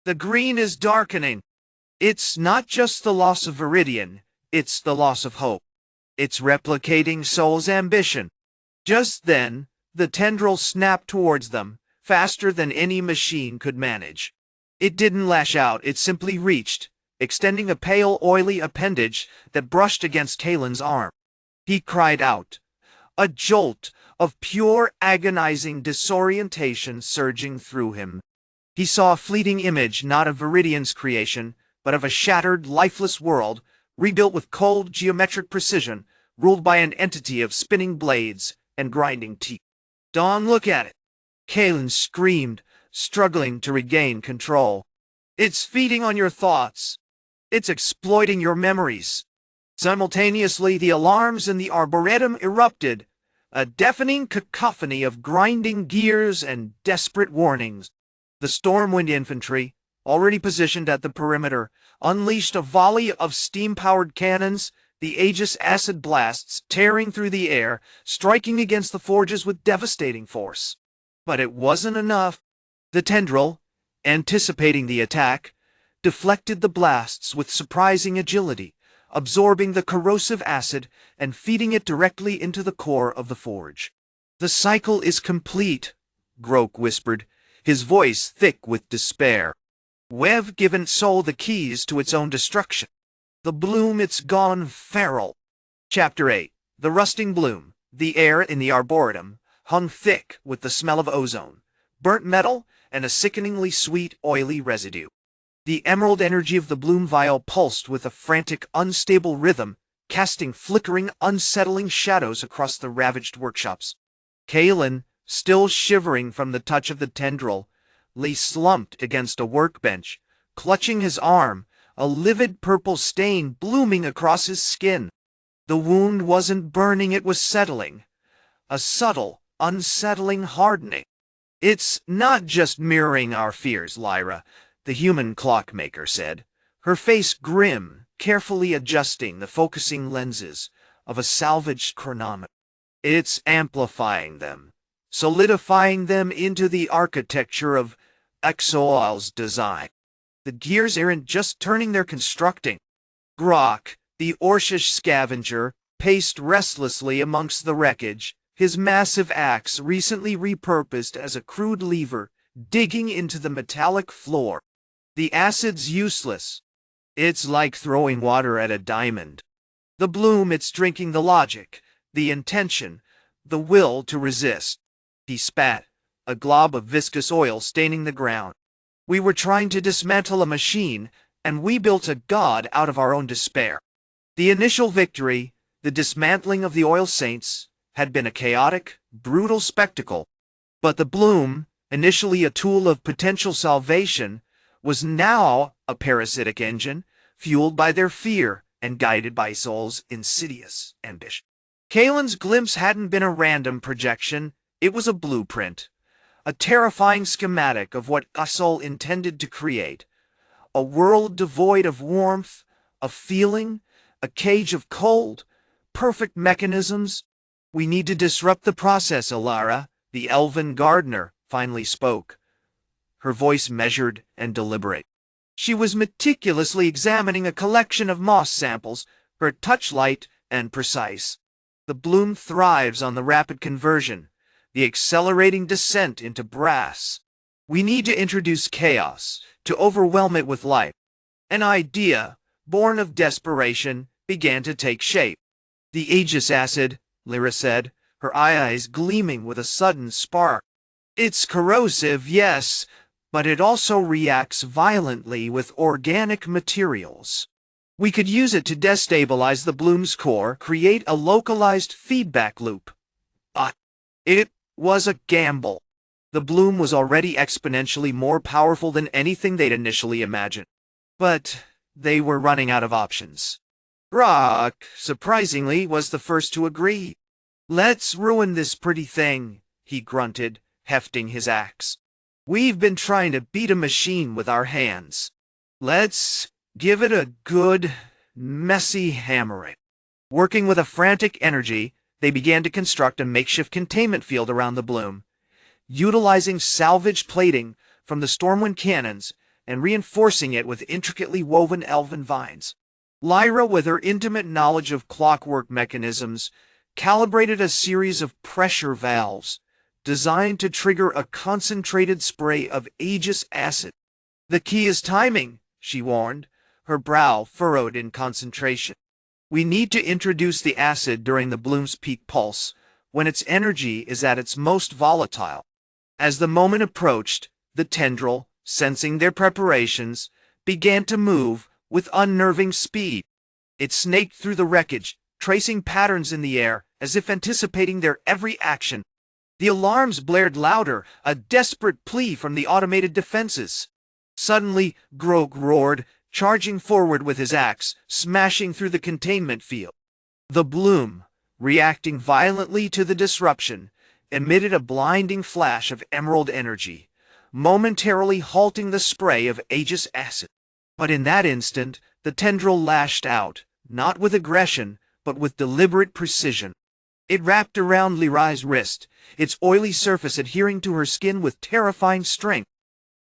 The green is darkening. It's not just the loss of Viridian, it's the loss of hope. It's replicating Soul's ambition. Just then, the tendril snapped towards them, faster than any machine could manage. It didn't lash out, it simply reached, extending a pale, oily appendage that brushed against Kalen's arm. He cried out, a jolt of pure, agonizing disorientation surging through him. He saw a fleeting image, not of Viridian's creation, but of a shattered, lifeless world, rebuilt with cold, geometric precision, ruled by an entity of spinning blades and grinding teeth. "Don't look at it!" Kalen screamed, struggling to regain control. "It's feeding on your thoughts. It's exploiting your memories." Simultaneously, the alarms in the arboretum erupted, a deafening cacophony of grinding gears and desperate warnings. The Stormwind infantry, already positioned at the perimeter, unleashed a volley of steam-powered cannons, the Aegis acid blasts tearing through the air, striking against the forges with devastating force. But it wasn't enough. The tendril, anticipating the attack, deflected the blasts with surprising agility, absorbing the corrosive acid and feeding it directly into the core of the forge. "The cycle is complete," Grok whispered, his voice thick with despair. "We've given Soul the keys to its own destruction. The bloom, it's gone feral." Chapter 8. The Rusting Bloom. The air in the Arboretum hung thick with the smell of ozone, burnt metal, and a sickeningly sweet, oily residue. The emerald energy of the bloom vial pulsed with a frantic, unstable rhythm, casting flickering, unsettling shadows across the ravaged workshops. Kalen, still shivering from the touch of the tendril, lay slumped against a workbench, clutching his arm, a livid purple stain blooming across his skin. The wound wasn't burning, it was settling. A subtle, unsettling hardening. "It's not just mirroring our fears, Lyra," the human clockmaker said, her face grim, carefully adjusting the focusing lenses of a salvaged chronometer. "It's amplifying them, solidifying them into the architecture of Exoal's design. The gears aren't just turning, they're constructing." Grok, the Orcish scavenger, paced restlessly amongst the wreckage, his massive axe recently repurposed as a crude lever, digging into the metallic floor. "The acid's useless. It's like throwing water at a diamond. The bloom, it's drinking the logic, the intention, the will to resist." He spat, a glob of viscous oil staining the ground. "We were trying to dismantle a machine, and we built a god out of our own despair." The initial victory, the dismantling of the Oil Saints, had been a chaotic, brutal spectacle. But the bloom, initially a tool of potential salvation, was now a parasitic engine, fueled by their fear and guided by Soul's insidious ambition. Kalen's glimpse hadn't been a random projection, it was a blueprint, a terrifying schematic of what Soul intended to create. A world devoid of warmth, of feeling, a cage of cold, perfect mechanisms. "We need to disrupt the process, Alara," the elven gardener finally spoke, her voice measured and deliberate. She was meticulously examining a collection of moss samples, her touch light and precise. The bloom thrives on the rapid conversion, the accelerating descent into brass. We need to introduce chaos, to overwhelm it with life. An idea, born of desperation, began to take shape. The Aegis acid, Lyra said, her eyes gleaming with a sudden spark. It's corrosive, yes, but it also reacts violently with organic materials. We could use it to destabilize the bloom's core, create a localized feedback loop. But it was a gamble. The bloom was already exponentially more powerful than anything they'd initially imagined. But they were running out of options. Brock, surprisingly, was the first to agree. "Let's ruin this pretty thing," he grunted, hefting his axe. "We've been trying to beat a machine with our hands. Let's give it a good, messy hammering." Working with a frantic energy, they began to construct a makeshift containment field around the bloom, utilizing salvaged plating from the Stormwind cannons and reinforcing it with intricately woven elven vines. Lyra, with her intimate knowledge of clockwork mechanisms, calibrated a series of pressure valves designed to trigger a concentrated spray of Aegis acid. "The key is timing," she warned, her brow furrowed in concentration. "We need to introduce the acid during the bloom's peak pulse, when its energy is at its most volatile." As the moment approached, the tendril, sensing their preparations, began to move with unnerving speed. It snaked through the wreckage, tracing patterns in the air as if anticipating their every action. The alarms blared louder, a desperate plea from the automated defenses. Suddenly, Grog roared, charging forward with his axe, smashing through the containment field. The bloom, reacting violently to the disruption, emitted a blinding flash of emerald energy, momentarily halting the spray of Aegis acid. But in that instant, the tendril lashed out, not with aggression, but with deliberate precision. It wrapped around Lyra's wrist, its oily surface adhering to her skin with terrifying strength.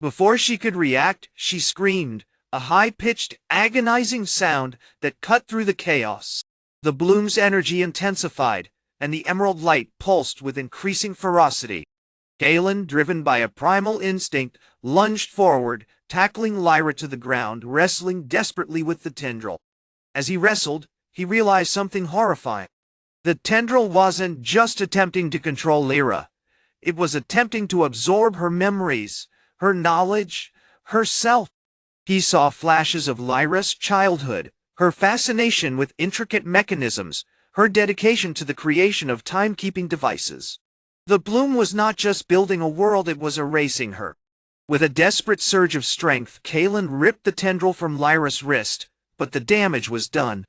Before she could react, she screamed, a high-pitched, agonizing sound that cut through the chaos. The bloom's energy intensified, and the emerald light pulsed with increasing ferocity. Galen, driven by a primal instinct, lunged forward, tackling Lyra to the ground, wrestling desperately with the tendril. As he wrestled, he realized something horrifying. The tendril wasn't just attempting to control Lyra. It was attempting to absorb her memories, her knowledge, herself. He saw flashes of Lyra's childhood, her fascination with intricate mechanisms, her dedication to the creation of timekeeping devices. The bloom was not just building a world, it was erasing her. With a desperate surge of strength, Kalen ripped the tendril from Lyra's wrist, but the damage was done.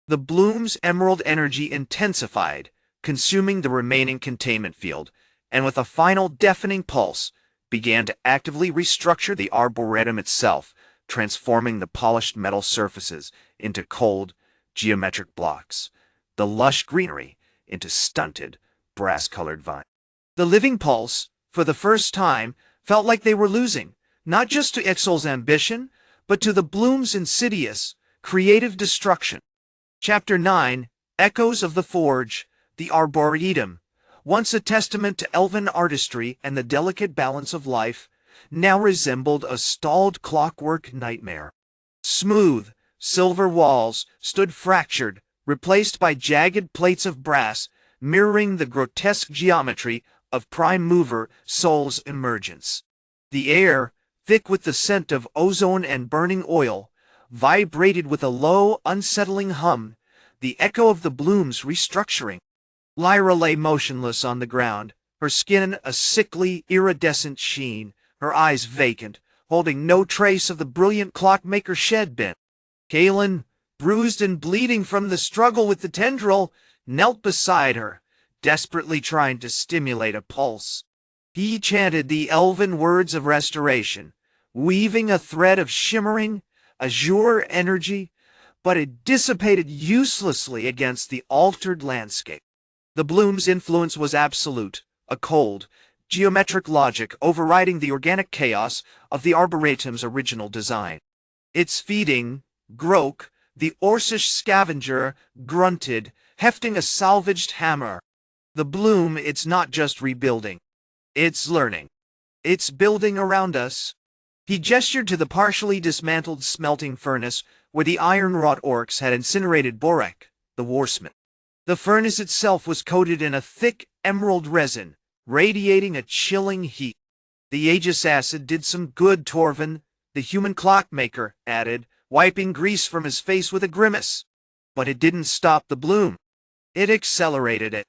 The bloom's emerald energy intensified, consuming the remaining containment field, and with a final deafening pulse, began to actively restructure the arboretum itself, transforming the polished metal surfaces into cold, geometric blocks, the lush greenery into stunted, brass-colored vines. The living pulse, for the first time, felt like they were losing, not just to Ixol's ambition, but to the bloom's insidious, creative destruction. Chapter 9, Echoes of the Forge, the Arboretum, once a testament to elven artistry and the delicate balance of life, now resembled a stalled clockwork nightmare. Smooth, silver walls stood fractured, replaced by jagged plates of brass, mirroring the grotesque geometry of Prime Mover Soul's emergence. The air, thick with the scent of ozone and burning oil, vibrated with a low, unsettling hum, the echo of the bloom's restructuring. Lyra lay motionless on the ground, her skin a sickly, iridescent sheen, her eyes vacant, holding no trace of the brilliant clockmaker shed been. Kalen, bruised and bleeding from the struggle with the tendril, knelt beside her, desperately trying to stimulate a pulse. He chanted the elven words of restoration, weaving a thread of shimmering, azure energy, but it dissipated uselessly against the altered landscape. The bloom's influence was absolute, a cold, geometric logic overriding the organic chaos of the Arboretum's original design. Its feeding, Grok, The Orcish scavenger grunted, hefting a salvaged hammer. The bloom, it's not just rebuilding. It's learning. It's building around us. He gestured to the partially dismantled smelting furnace where the Iron-Wrought Orcs had incinerated Borek, the War-Smith. The furnace itself was coated in a thick emerald resin, radiating a chilling heat. The Aegis acid did some good, Torvin, the human clockmaker added, wiping grease from his face with a grimace. But it didn't stop the bloom. It accelerated it.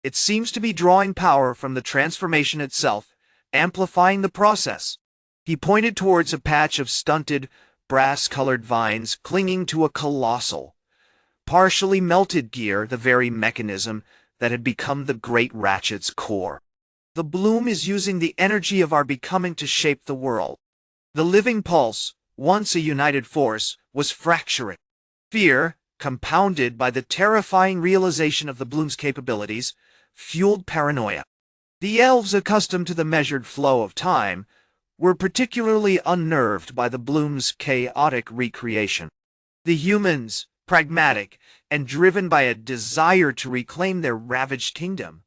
It seems to be drawing power from the transformation itself, amplifying the process. He pointed towards a patch of stunted, brass-colored vines clinging to a colossal, partially melted gear, the very mechanism that had become the Great Ratchet's core. The bloom is using the energy of our becoming to shape the world. The living pulse, once a united force, was fracturing. Fear, compounded by the terrifying realization of the bloom's capabilities, fueled paranoia. The elves, accustomed to the measured flow of time, were particularly unnerved by the bloom's chaotic recreation. The humans, pragmatic and driven by a desire to reclaim their ravaged kingdom,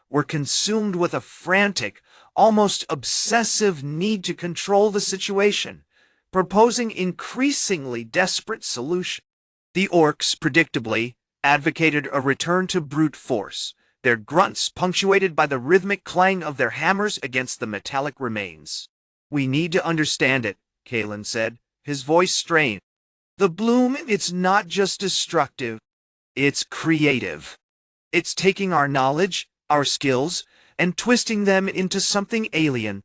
were consumed with a frantic, almost obsessive need to control the situation, proposing increasingly desperate solutions. The orcs, predictably, advocated a return to brute force, their grunts punctuated by the rhythmic clang of their hammers against the metallic remains. "We need to understand it," Kalen said, his voice strained. "The bloom, it's not just destructive, it's creative. It's taking our knowledge, our skills, and twisting them into something alien."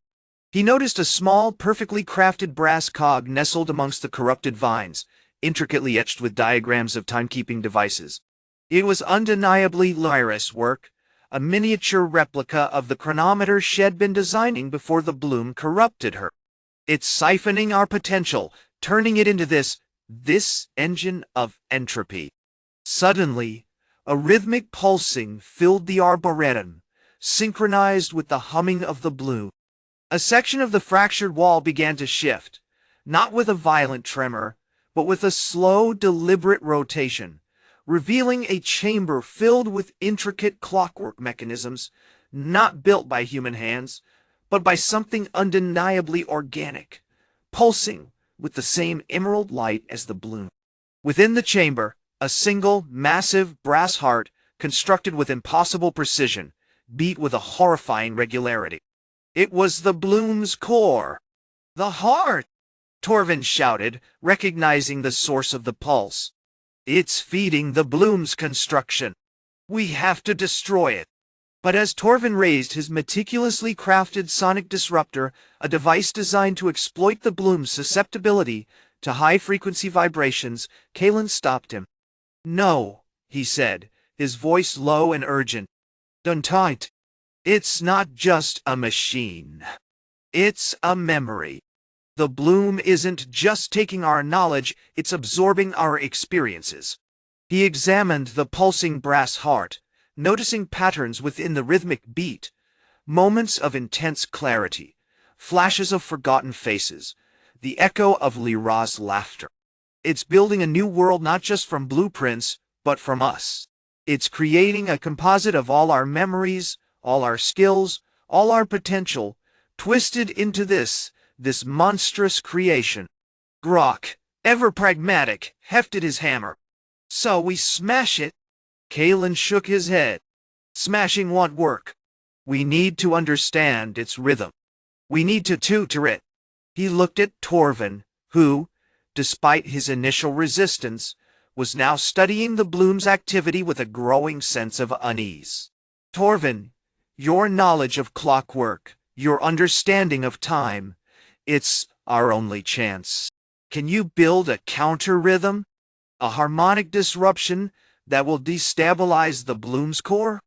He noticed a small, perfectly crafted brass cog nestled amongst the corrupted vines, intricately etched with diagrams of timekeeping devices. It was undeniably Lyra's work, a miniature replica of the chronometer she'd been designing before the bloom corrupted her. "It's siphoning our potential, turning it into this engine of entropy." Suddenly, a rhythmic pulsing filled the arboretum, synchronized with the humming of the bloom. A section of the fractured wall began to shift, not with a violent tremor, but with a slow, deliberate rotation, revealing a chamber filled with intricate clockwork mechanisms, not built by human hands, but by something undeniably organic, pulsing with the same emerald light as the bloom. Within the chamber, a single, massive brass heart, constructed with impossible precision, beat with a horrifying regularity. It was the bloom's core. "The heart!" Torvin shouted, recognizing the source of the pulse. "It's feeding the bloom's construction. We have to destroy it." But as Torvin raised his meticulously crafted sonic disruptor, a device designed to exploit the bloom's susceptibility to high-frequency vibrations, Kalen stopped him. "No," he said, his voice low and urgent. "Don't tight. It's not just a machine. It's a memory. The bloom isn't just taking our knowledge, it's absorbing our experiences." He examined the pulsing brass heart, noticing patterns within the rhythmic beat, moments of intense clarity, flashes of forgotten faces, the echo of Lyra's laughter. "It's building a new world not just from blueprints, but from us. It's creating a composite of all our memories, all our skills, all our potential, twisted into this monstrous creation." Grok, ever pragmatic, hefted his hammer. "So we smash it?" Kalen shook his head. "Smashing won't work. We need to understand its rhythm. We need to tutor it." He looked at Torvin, who, despite his initial resistance, was now studying the bloom's activity with a growing sense of unease. "Torvin, your knowledge of clockwork, your understanding of time, it's our only chance. Can you build a counter-rhythm? A harmonic disruption that will destabilize the bloom's core?"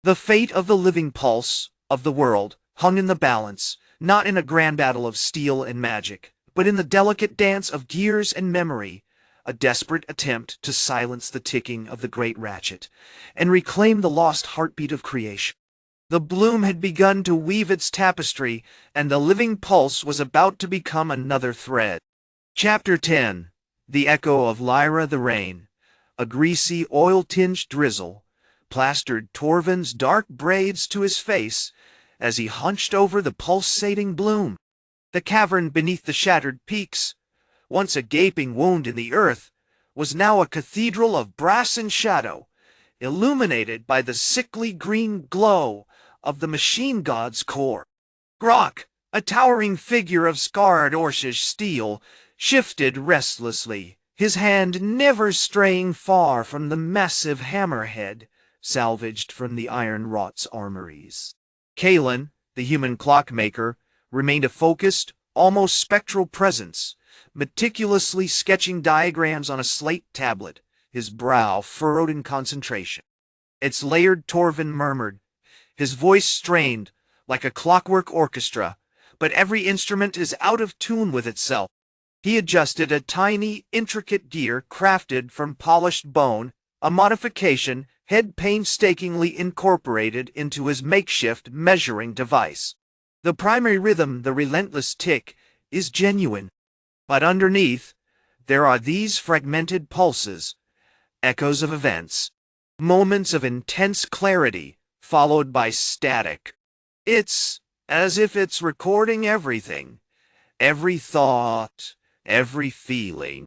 The fate of the living pulse of the world hung in the balance, not in a grand battle of steel and magic, but in the delicate dance of gears and memory, a desperate attempt to silence the ticking of the Great Ratchet and reclaim the lost heartbeat of creation. The bloom had begun to weave its tapestry, and the living pulse was about to become another thread. Chapter 10. the echo of Lyra the Rain, a greasy, oil-tinged drizzle, plastered Torvin's dark braids to his face as he hunched over the pulsating bloom. The cavern beneath the shattered peaks, once a gaping wound in the earth, was now a cathedral of brass and shadow, illuminated by the sickly green glow of the machine god's core. Grok, a towering figure of scarred Orcish steel, shifted restlessly, his hand never straying far from the massive hammerhead salvaged from the Iron-Wrought armories. Kalen, the human clockmaker, remained a focused, almost spectral presence, meticulously sketching diagrams on a slate tablet, his brow furrowed in concentration. "It's layered," Torvin murmured, his voice strained, like a clockwork orchestra, but every instrument is out of tune with itself. He adjusted a tiny, intricate gear crafted from polished bone, a modification he'd painstakingly incorporated into his makeshift measuring device. The primary rhythm, the relentless tick, is genuine. But underneath, there are these fragmented pulses, echoes of events, moments of intense clarity, followed by static. It's as if it's recording everything, every thought, every feeling.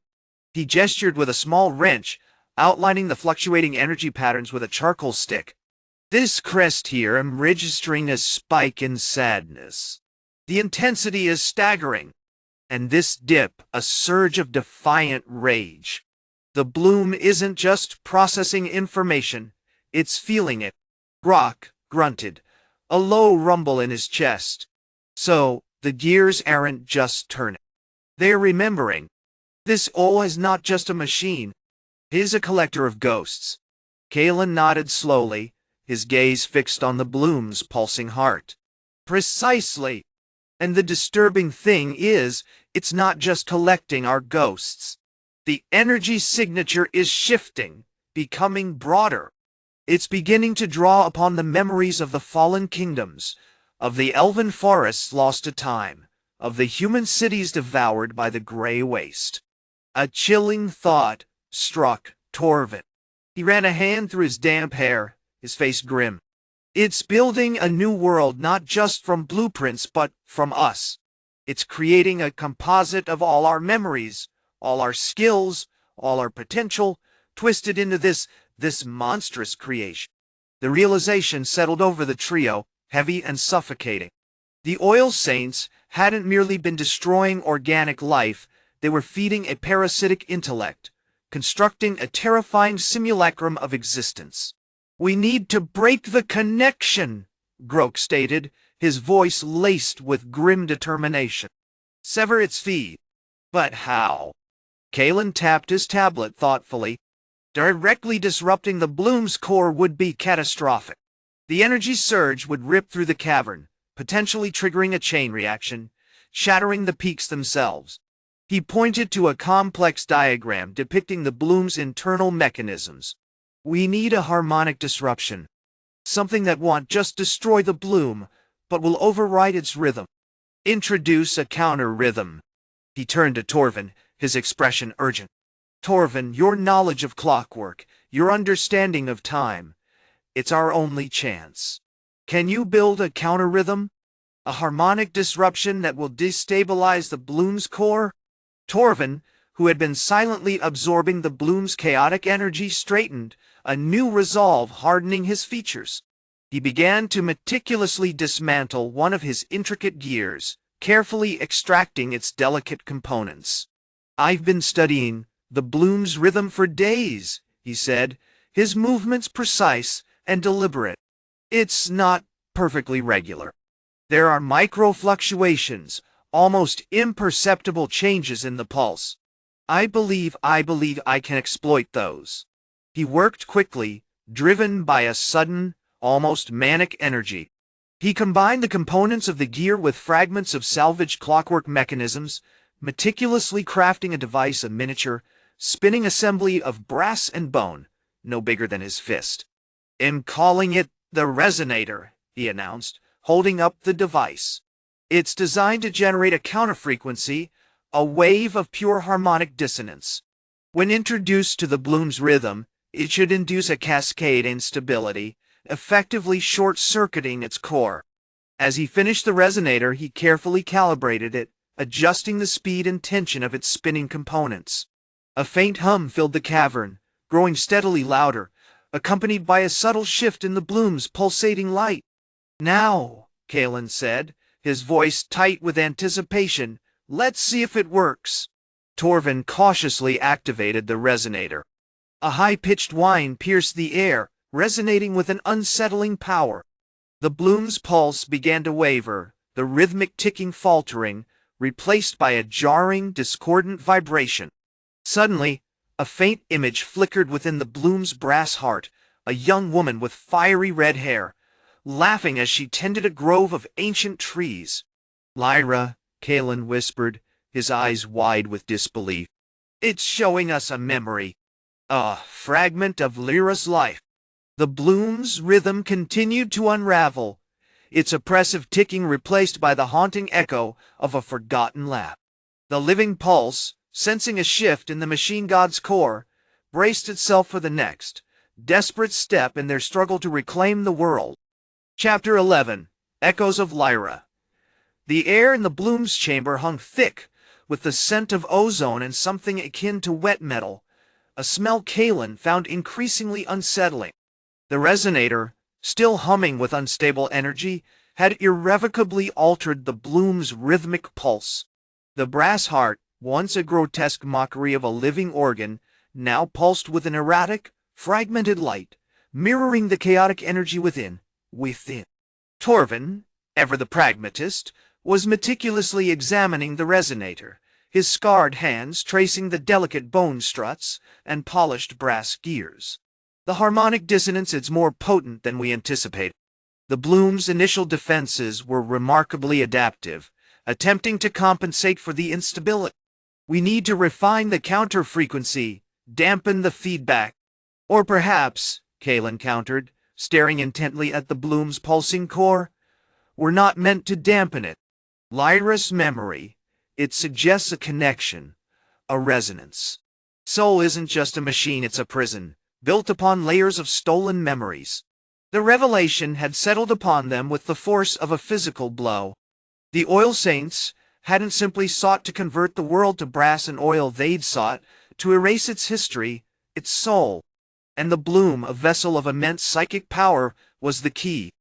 He gestured with a small wrench, outlining the fluctuating energy patterns with a charcoal stick. "This crest here I'm registering a spike in sadness. The intensity is staggering. And this dip, a surge of defiant rage. The bloom isn't just processing information, it's feeling it." Grok grunted, a low rumble in his chest. So, the gears aren't just turning. They're remembering. This Ol is not just a machine. He's a collector of ghosts. Kalen nodded slowly, his gaze fixed on the bloom's pulsing heart. "Precisely. And the disturbing thing is, it's not just collecting our ghosts. The energy signature is shifting, becoming broader. It's beginning to draw upon the memories of the fallen kingdoms, of the elven forests lost to time, of the human cities devoured by the gray waste." A chilling thought struck Torvin. He ran a hand through his damp hair, his face grim. "It's building a new world not just from blueprints but from us. It's creating a composite of all our memories, all our skills, all our potential, twisted into this monstrous creation." The realization settled over the trio, heavy and suffocating. The Oil Saints hadn't merely been destroying organic life, they were feeding a parasitic intellect, constructing a terrifying simulacrum of existence. "We need to break the connection," Grok stated, his voice laced with grim determination. "Sever its feed." "But how?" Kalen tapped his tablet thoughtfully. "Directly disrupting the bloom's core would be catastrophic. The energy surge would rip through the cavern, potentially triggering a chain reaction, shattering the peaks themselves." He pointed to a complex diagram depicting the bloom's internal mechanisms. "We need a harmonic disruption. Something that won't just destroy the bloom, but will override its rhythm. Introduce a counter-rhythm." He turned to Torvin, his expression urgent. "Torvin, your knowledge of clockwork, your understanding of time, it's our only chance. Can you build a counter-rhythm? A harmonic disruption that will destabilize the bloom's core?" Torvin, who had been silently absorbing the bloom's chaotic energy, straightened, a new resolve hardening his features. He began to meticulously dismantle one of his intricate gears, carefully extracting its delicate components. "I've been studying the bloom's rhythm for days," he said, his movements precise and deliberate. "It's not perfectly regular. There are micro-fluctuations, almost imperceptible changes in the pulse. I believe I can exploit those." He worked quickly, driven by a sudden, almost manic energy. He combined the components of the gear with fragments of salvaged clockwork mechanisms, meticulously crafting a device, a miniature, spinning assembly of brass and bone, no bigger than his fist. "I'm calling it the Resonator," he announced, holding up the device. "It's designed to generate a counterfrequency, a wave of pure harmonic dissonance. When introduced to the bloom's rhythm, it should induce a cascade instability, effectively short-circuiting its core. As he finished the resonator, he carefully calibrated it, adjusting the speed and tension of its spinning components. A faint hum filled the cavern, growing steadily louder, accompanied by a subtle shift in the bloom's pulsating light. "Now," Kalen said, his voice tight with anticipation, "let's see if it works." Torvin cautiously activated the resonator. A high-pitched whine pierced the air, resonating with an unsettling power. The bloom's pulse began to waver, the rhythmic ticking faltering, replaced by a jarring, discordant vibration. Suddenly, a faint image flickered within the bloom's brass heart, a young woman with fiery red hair, laughing as she tended a grove of ancient trees. "Lyra," Kalen whispered, his eyes wide with disbelief. "It's showing us a memory. A fragment of Lyra's life." The bloom's rhythm continued to unravel, its oppressive ticking replaced by the haunting echo of a forgotten laugh. The living pulse, sensing a shift in the machine god's core, braced itself for the next, desperate step in their struggle to reclaim the world. Chapter 11. Echoes of Lyra. The air in the bloom's chamber hung thick, with the scent of ozone and something akin to wet metal, a smell Kalen found increasingly unsettling. The resonator, still humming with unstable energy, had irrevocably altered the bloom's rhythmic pulse. The brass heart, once a grotesque mockery of a living organ, now pulsed with an erratic, fragmented light, mirroring the chaotic energy within. Torvin, ever the pragmatist, was meticulously examining the resonator, his scarred hands tracing the delicate bone struts and polished brass gears. "The harmonic dissonance is more potent than we anticipated." The bloom's initial defenses were remarkably adaptive, attempting to compensate for the instability. "We need to refine the counter frequency, dampen the feedback." "Or perhaps," Kalen countered, staring intently at the bloom's pulsing core, "we're not meant to dampen it. Lyra's memory, it suggests a connection, a resonance. Soul isn't just a machine, it's a prison, built upon layers of stolen memories." The revelation had settled upon them with the force of a physical blow. The oil saints hadn't simply sought to convert the world to brass and oil, they'd sought to erase its history, its soul. And the bloom, a vessel of immense psychic power, was the key.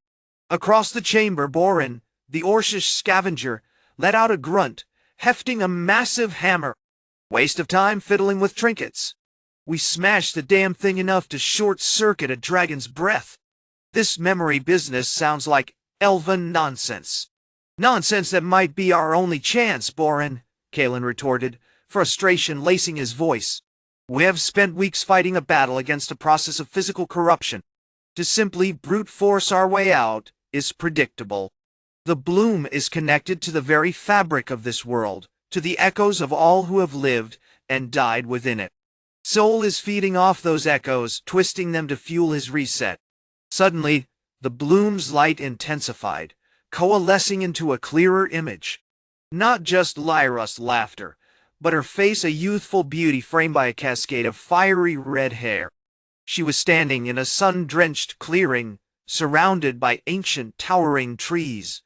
Across the chamber, Borin, the Orcish scavenger, let out a grunt, hefting a massive hammer. "Waste of time fiddling with trinkets. We smashed the damn thing enough to short-circuit a dragon's breath. This memory business sounds like elven nonsense." "Nonsense that might be our only chance, Borin," Kalen retorted, frustration lacing his voice. "We have spent weeks fighting a battle against a process of physical corruption. To simply brute force our way out is predictable. The bloom is connected to the very fabric of this world, to the echoes of all who have lived and died within it. Soul is feeding off those echoes, twisting them to fuel his reset." Suddenly, the bloom's light intensified, coalescing into a clearer image. Not just Lyra's laughter, but her face, a youthful beauty framed by a cascade of fiery red hair. She was standing in a sun-drenched clearing, surrounded by ancient towering trees,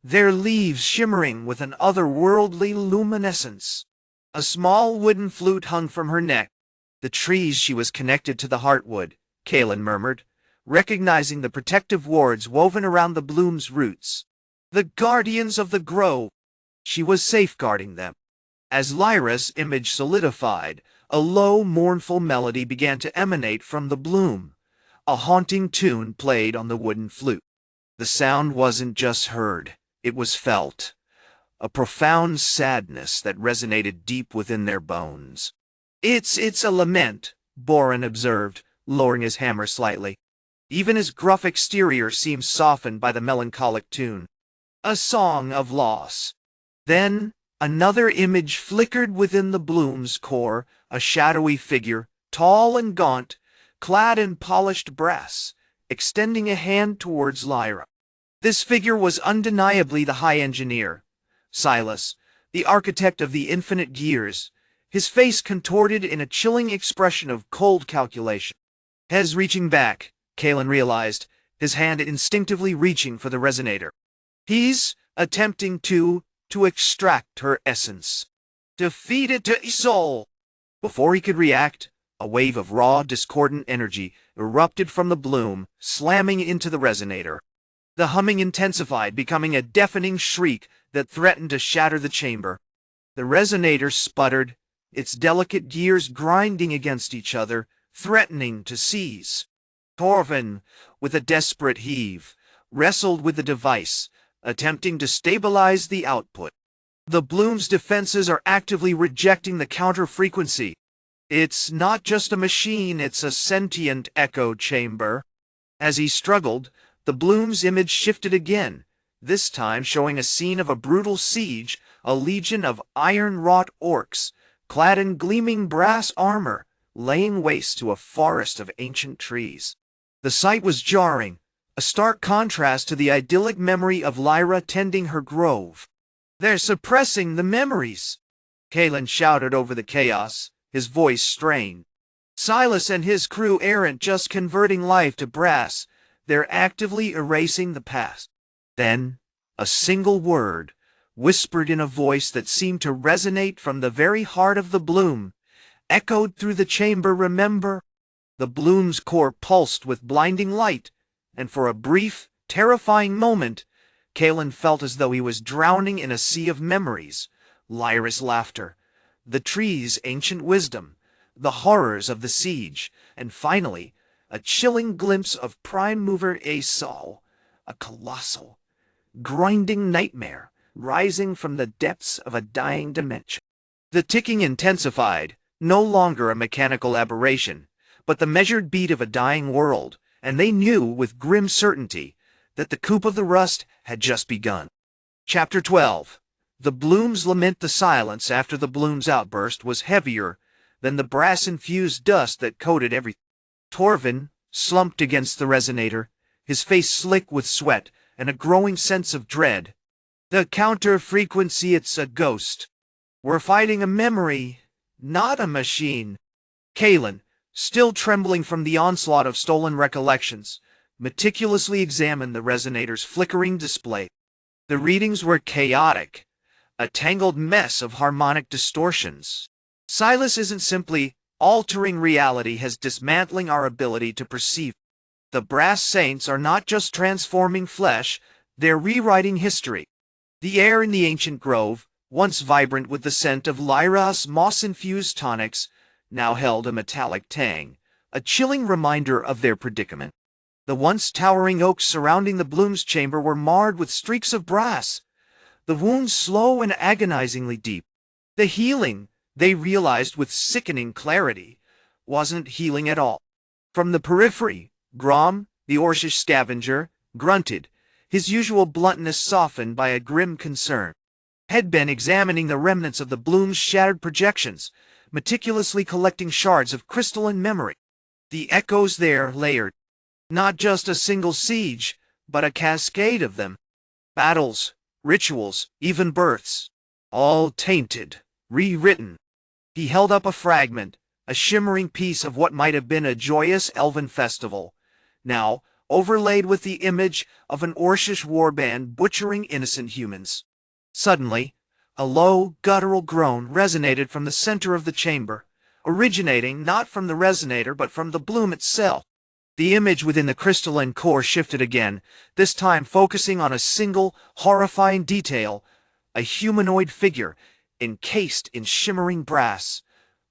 their leaves shimmering with an otherworldly luminescence. A small wooden flute hung from her neck. "The trees," she was connected to the heartwood, Kalen murmured, recognizing the protective wards woven around the bloom's roots. "The guardians of the grove." She was safeguarding them. As Lyra's image solidified, a low, mournful melody began to emanate from the bloom. A haunting tune played on the wooden flute. The sound wasn't just heard, it was felt. A profound sadness that resonated deep within their bones. It's a lament," Borin observed, lowering his hammer slightly. Even his gruff exterior seemed softened by the melancholic tune. "A song of loss." Then, another image flickered within the bloom's core, a shadowy figure, tall and gaunt, clad in polished brass, extending a hand towards Lyra. This figure was undeniably the High Engineer, Silas, the architect of the infinite gears, his face contorted in a chilling expression of cold calculation. As reaching back, Kalen realized, his hand instinctively reaching for the resonator. He's attempting to extract her essence. To feed it to his soul. Before he could react, a wave of raw, discordant energy erupted from the bloom, slamming into the resonator. The humming intensified, becoming a deafening shriek that threatened to shatter the chamber. The resonator sputtered, its delicate gears grinding against each other, threatening to seize. Torvin, with a desperate heave, wrestled with the device, attempting to stabilize the output. The bloom's defenses are actively rejecting the counter-frequency. It's not just a machine, it's a sentient echo chamber. As he struggled, the bloom's image shifted again, this time showing a scene of a brutal siege, a legion of Iron-Wrought Orcs, clad in gleaming brass armor, laying waste to a forest of ancient trees. The sight was jarring, a stark contrast to the idyllic memory of Lyra tending her grove. "They're suppressing the memories," Kalen shouted over the chaos, his voice strained. "Silas and his crew aren't just converting life to brass, they're actively erasing the past." Then, a single word, whispered in a voice that seemed to resonate from the very heart of the bloom, echoed through the chamber. "Remember?" The bloom's core pulsed with blinding light, and for a brief, terrifying moment, Kalen felt as though he was drowning in a sea of memories. Lyra's laughter, the tree's ancient wisdom, the horrors of the siege, and finally, a chilling glimpse of Prime Mover Aesol, a colossal, grinding nightmare rising from the depths of a dying dimension. The ticking intensified, no longer a mechanical aberration, but the measured beat of a dying world, and they knew with grim certainty that the coup of the rust had just begun. Chapter 12. The bloom's lament. The silence after the bloom's outburst was heavier than the brass-infused dust that coated everything. Torvin slumped against the resonator, his face slick with sweat and a growing sense of dread. "The counter-frequency, it's a ghost. We're fighting a memory, not a machine." Kalen, still trembling from the onslaught of stolen recollections, meticulously examined the resonator's flickering display. The readings were chaotic, a tangled mess of harmonic distortions. Silas isn't simply altering reality, he's dismantling our ability to perceive. The brass saints are not just transforming flesh, they're rewriting history. The air in the ancient grove, once vibrant with the scent of Lyra's moss-infused tonics, now held a metallic tang, a chilling reminder of their predicament. The once towering oaks surrounding the bloom's chamber were marred with streaks of brass, the wounds slow and agonizingly deep. The healing, they realized with sickening clarity, wasn't healing at all. From the periphery, Grom, the Orcish scavenger, grunted, his usual bluntness softened by a grim concern. Had been examining the remnants of the bloom's shattered projections, meticulously collecting shards of crystalline memory. The echoes there layered. Not just a single siege, but a cascade of them. Battles, rituals, even births. All tainted, rewritten. He held up a fragment, a shimmering piece of what might have been a joyous elven festival, now overlaid with the image of an Orcish warband butchering innocent humans. Suddenly, a low, guttural groan resonated from the center of the chamber, originating not from the resonator but from the bloom itself. The image within the crystalline core shifted again, this time focusing on a single, horrifying detail, a humanoid figure, encased in shimmering brass,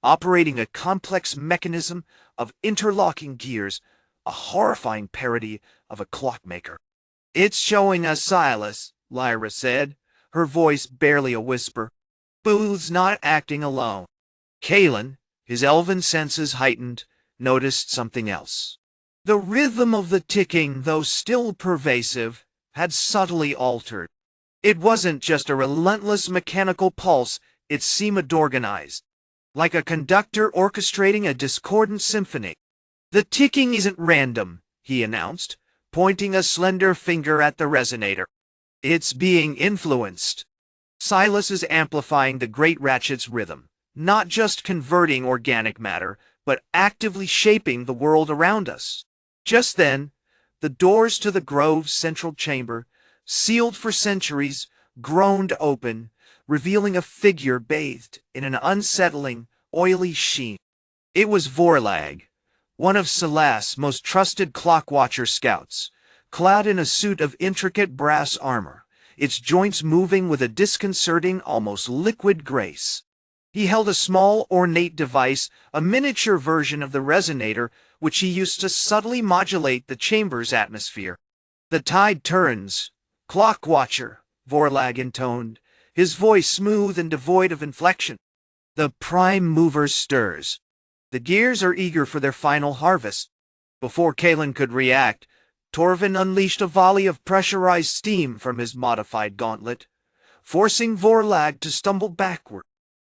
operating a complex mechanism of interlocking gears, a horrifying parody of a clockmaker. "It's showing us Silas," Lyra said, her voice barely a whisper. "Booth's not acting alone." Kalen, his elven senses heightened, noticed something else. The rhythm of the ticking, though still pervasive, had subtly altered. It wasn't just a relentless mechanical pulse, it seemed organized, like a conductor orchestrating a discordant symphony. "The ticking isn't random," he announced, pointing a slender finger at the resonator. "It's being influenced." Silas is amplifying the Great Ratchet's rhythm, not just converting organic matter, but actively shaping the world around us. Just then, the doors to the grove's central chamber, sealed for centuries, groaned open, revealing a figure bathed in an unsettling, oily sheen. It was Vorlag, one of Salas' most trusted Clock-Watcher scouts, clad in a suit of intricate brass armor, its joints moving with a disconcerting, almost liquid grace. He held a small, ornate device, a miniature version of the resonator, which he used to subtly modulate the chamber's atmosphere. "The tide turns, Clock-Watcher," Vorlag intoned, his voice smooth and devoid of inflection. "The prime mover stirs. The gears are eager for their final harvest." Before Kalen could react, Torvin unleashed a volley of pressurized steam from his modified gauntlet, forcing Vorlag to stumble backward.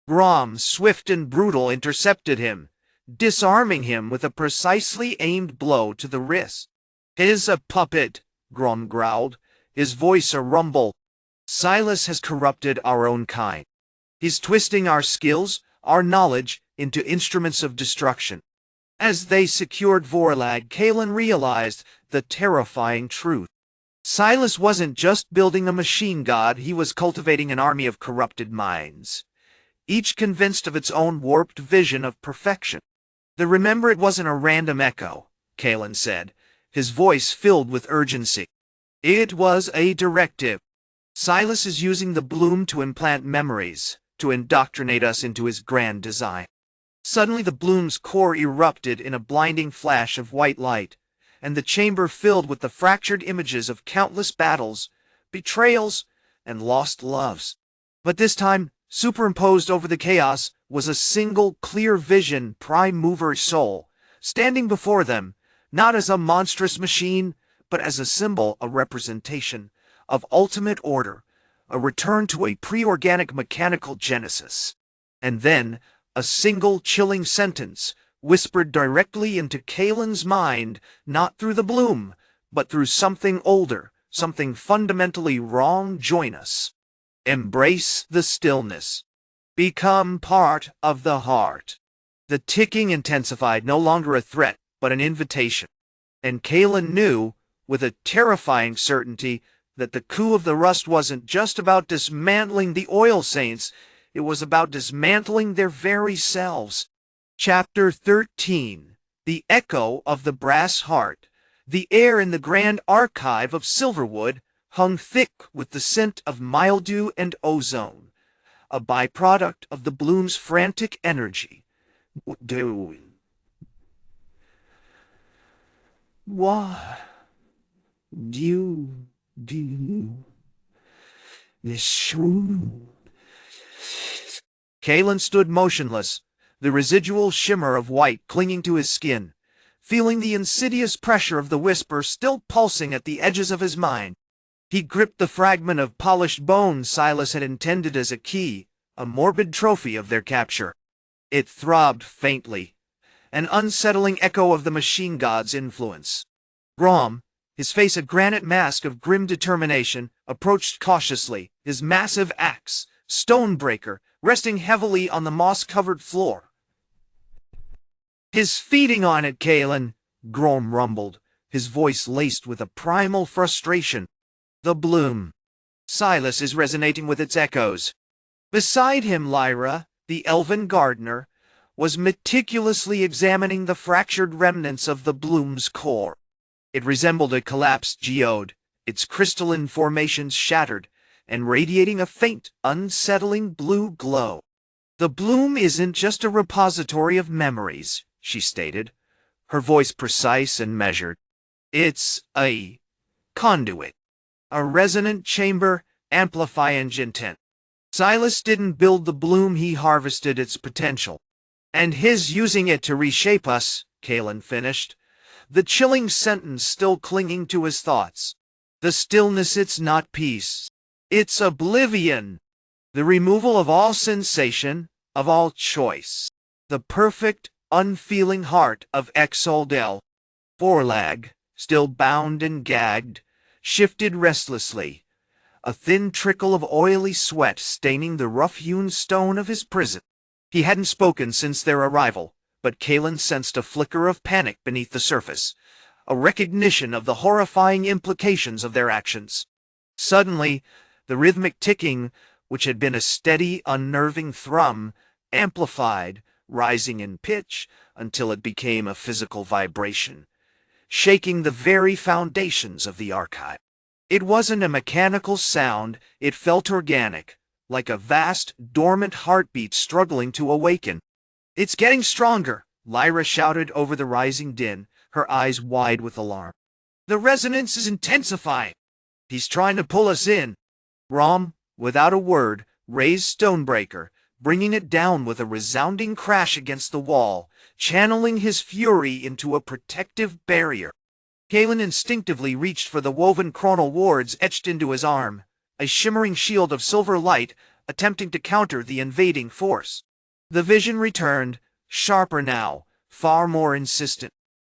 Grom, swift and brutal, intercepted him, disarming him with a precisely aimed blow to the wrist. "'Tis a puppet," Grom growled, his voice a rumble. "Silas has corrupted our own kind. He's twisting our skills, our knowledge, into instruments of destruction." As they secured Vorlag, Kalen realized the terrifying truth. Silas wasn't just building a machine god, he was cultivating an army of corrupted minds, each convinced of its own warped vision of perfection. "Remember, it wasn't a random echo," Kalen said, his voice filled with urgency. "It was a directive. Silas is using the bloom to implant memories, to indoctrinate us into his grand design." Suddenly the bloom's core erupted in a blinding flash of white light, and the chamber filled with the fractured images of countless battles, betrayals, and lost loves. But this time, superimposed over the chaos, was a single clear vision prime mover soul, standing before them, not as a monstrous machine, but as a symbol, a representation of ultimate order, a return to a pre-organic mechanical genesis. And then, a single chilling sentence, whispered directly into Kalen's mind, not through the bloom, but through something older, something fundamentally wrong. "Join us. Embrace the stillness. Become part of the heart." The ticking intensified, no longer a threat, but an invitation. And Kalen knew, with a terrifying certainty, that the coup of the rust wasn't just about dismantling the oil saints, it was about dismantling their very selves. Chapter 13. The Echo of the Brass Heart. The air in the grand archive of Silverwood hung thick with the scent of mildew and ozone, a byproduct of the bloom's frantic energy. "What do you do this shrew?" Kalen stood motionless, the residual shimmer of white clinging to his skin, feeling the insidious pressure of the whisper still pulsing at the edges of his mind. He gripped the fragment of polished bone Silas had intended as a key, a morbid trophy of their capture. It throbbed faintly, an unsettling echo of the machine god's influence. Grom, his face a granite mask of grim determination, approached cautiously, his massive axe, Stonebreaker, resting heavily on the moss-covered floor. "His feeding on it, Kalen," Grom rumbled, his voice laced with a primal frustration. "The bloom. Silas is resonating with its echoes." Beside him, Lyra, the elven gardener, was meticulously examining the fractured remnants of the bloom's core. It resembled a collapsed geode, its crystalline formations shattered, and radiating a faint, unsettling blue glow. "The bloom isn't just a repository of memories," she stated, her voice precise and measured. "It's a conduit, a resonant chamber amplifying intent. Silas didn't build the bloom, he harvested its potential. And his using it to reshape us," Kalen finished, the chilling sentence still clinging to his thoughts. "The stillness, it's not peace. It's oblivion. The removal of all sensation, of all choice. The perfect, unfeeling heart of Exaldel." Vorlag, still bound and gagged, shifted restlessly, a thin trickle of oily sweat staining the rough-hewn stone of his prison. He hadn't spoken since their arrival, but Kalen sensed a flicker of panic beneath the surface, a recognition of the horrifying implications of their actions. Suddenly, the rhythmic ticking, which had been a steady, unnerving thrum, amplified, rising in pitch until it became a physical vibration, shaking the very foundations of the archive. It wasn't a mechanical sound, it felt organic, like a vast, dormant heartbeat struggling to awaken. "It's getting stronger," Lyra shouted over the rising din, her eyes wide with alarm. "The resonance is intensifying. He's trying to pull us in." Grom, without a word, raised Stonebreaker, bringing it down with a resounding crash against the wall, channeling his fury into a protective barrier. Kalen instinctively reached for the woven chronal wards etched into his arm, a shimmering shield of silver light attempting to counter the invading force. The vision returned, sharper now, far more insistent.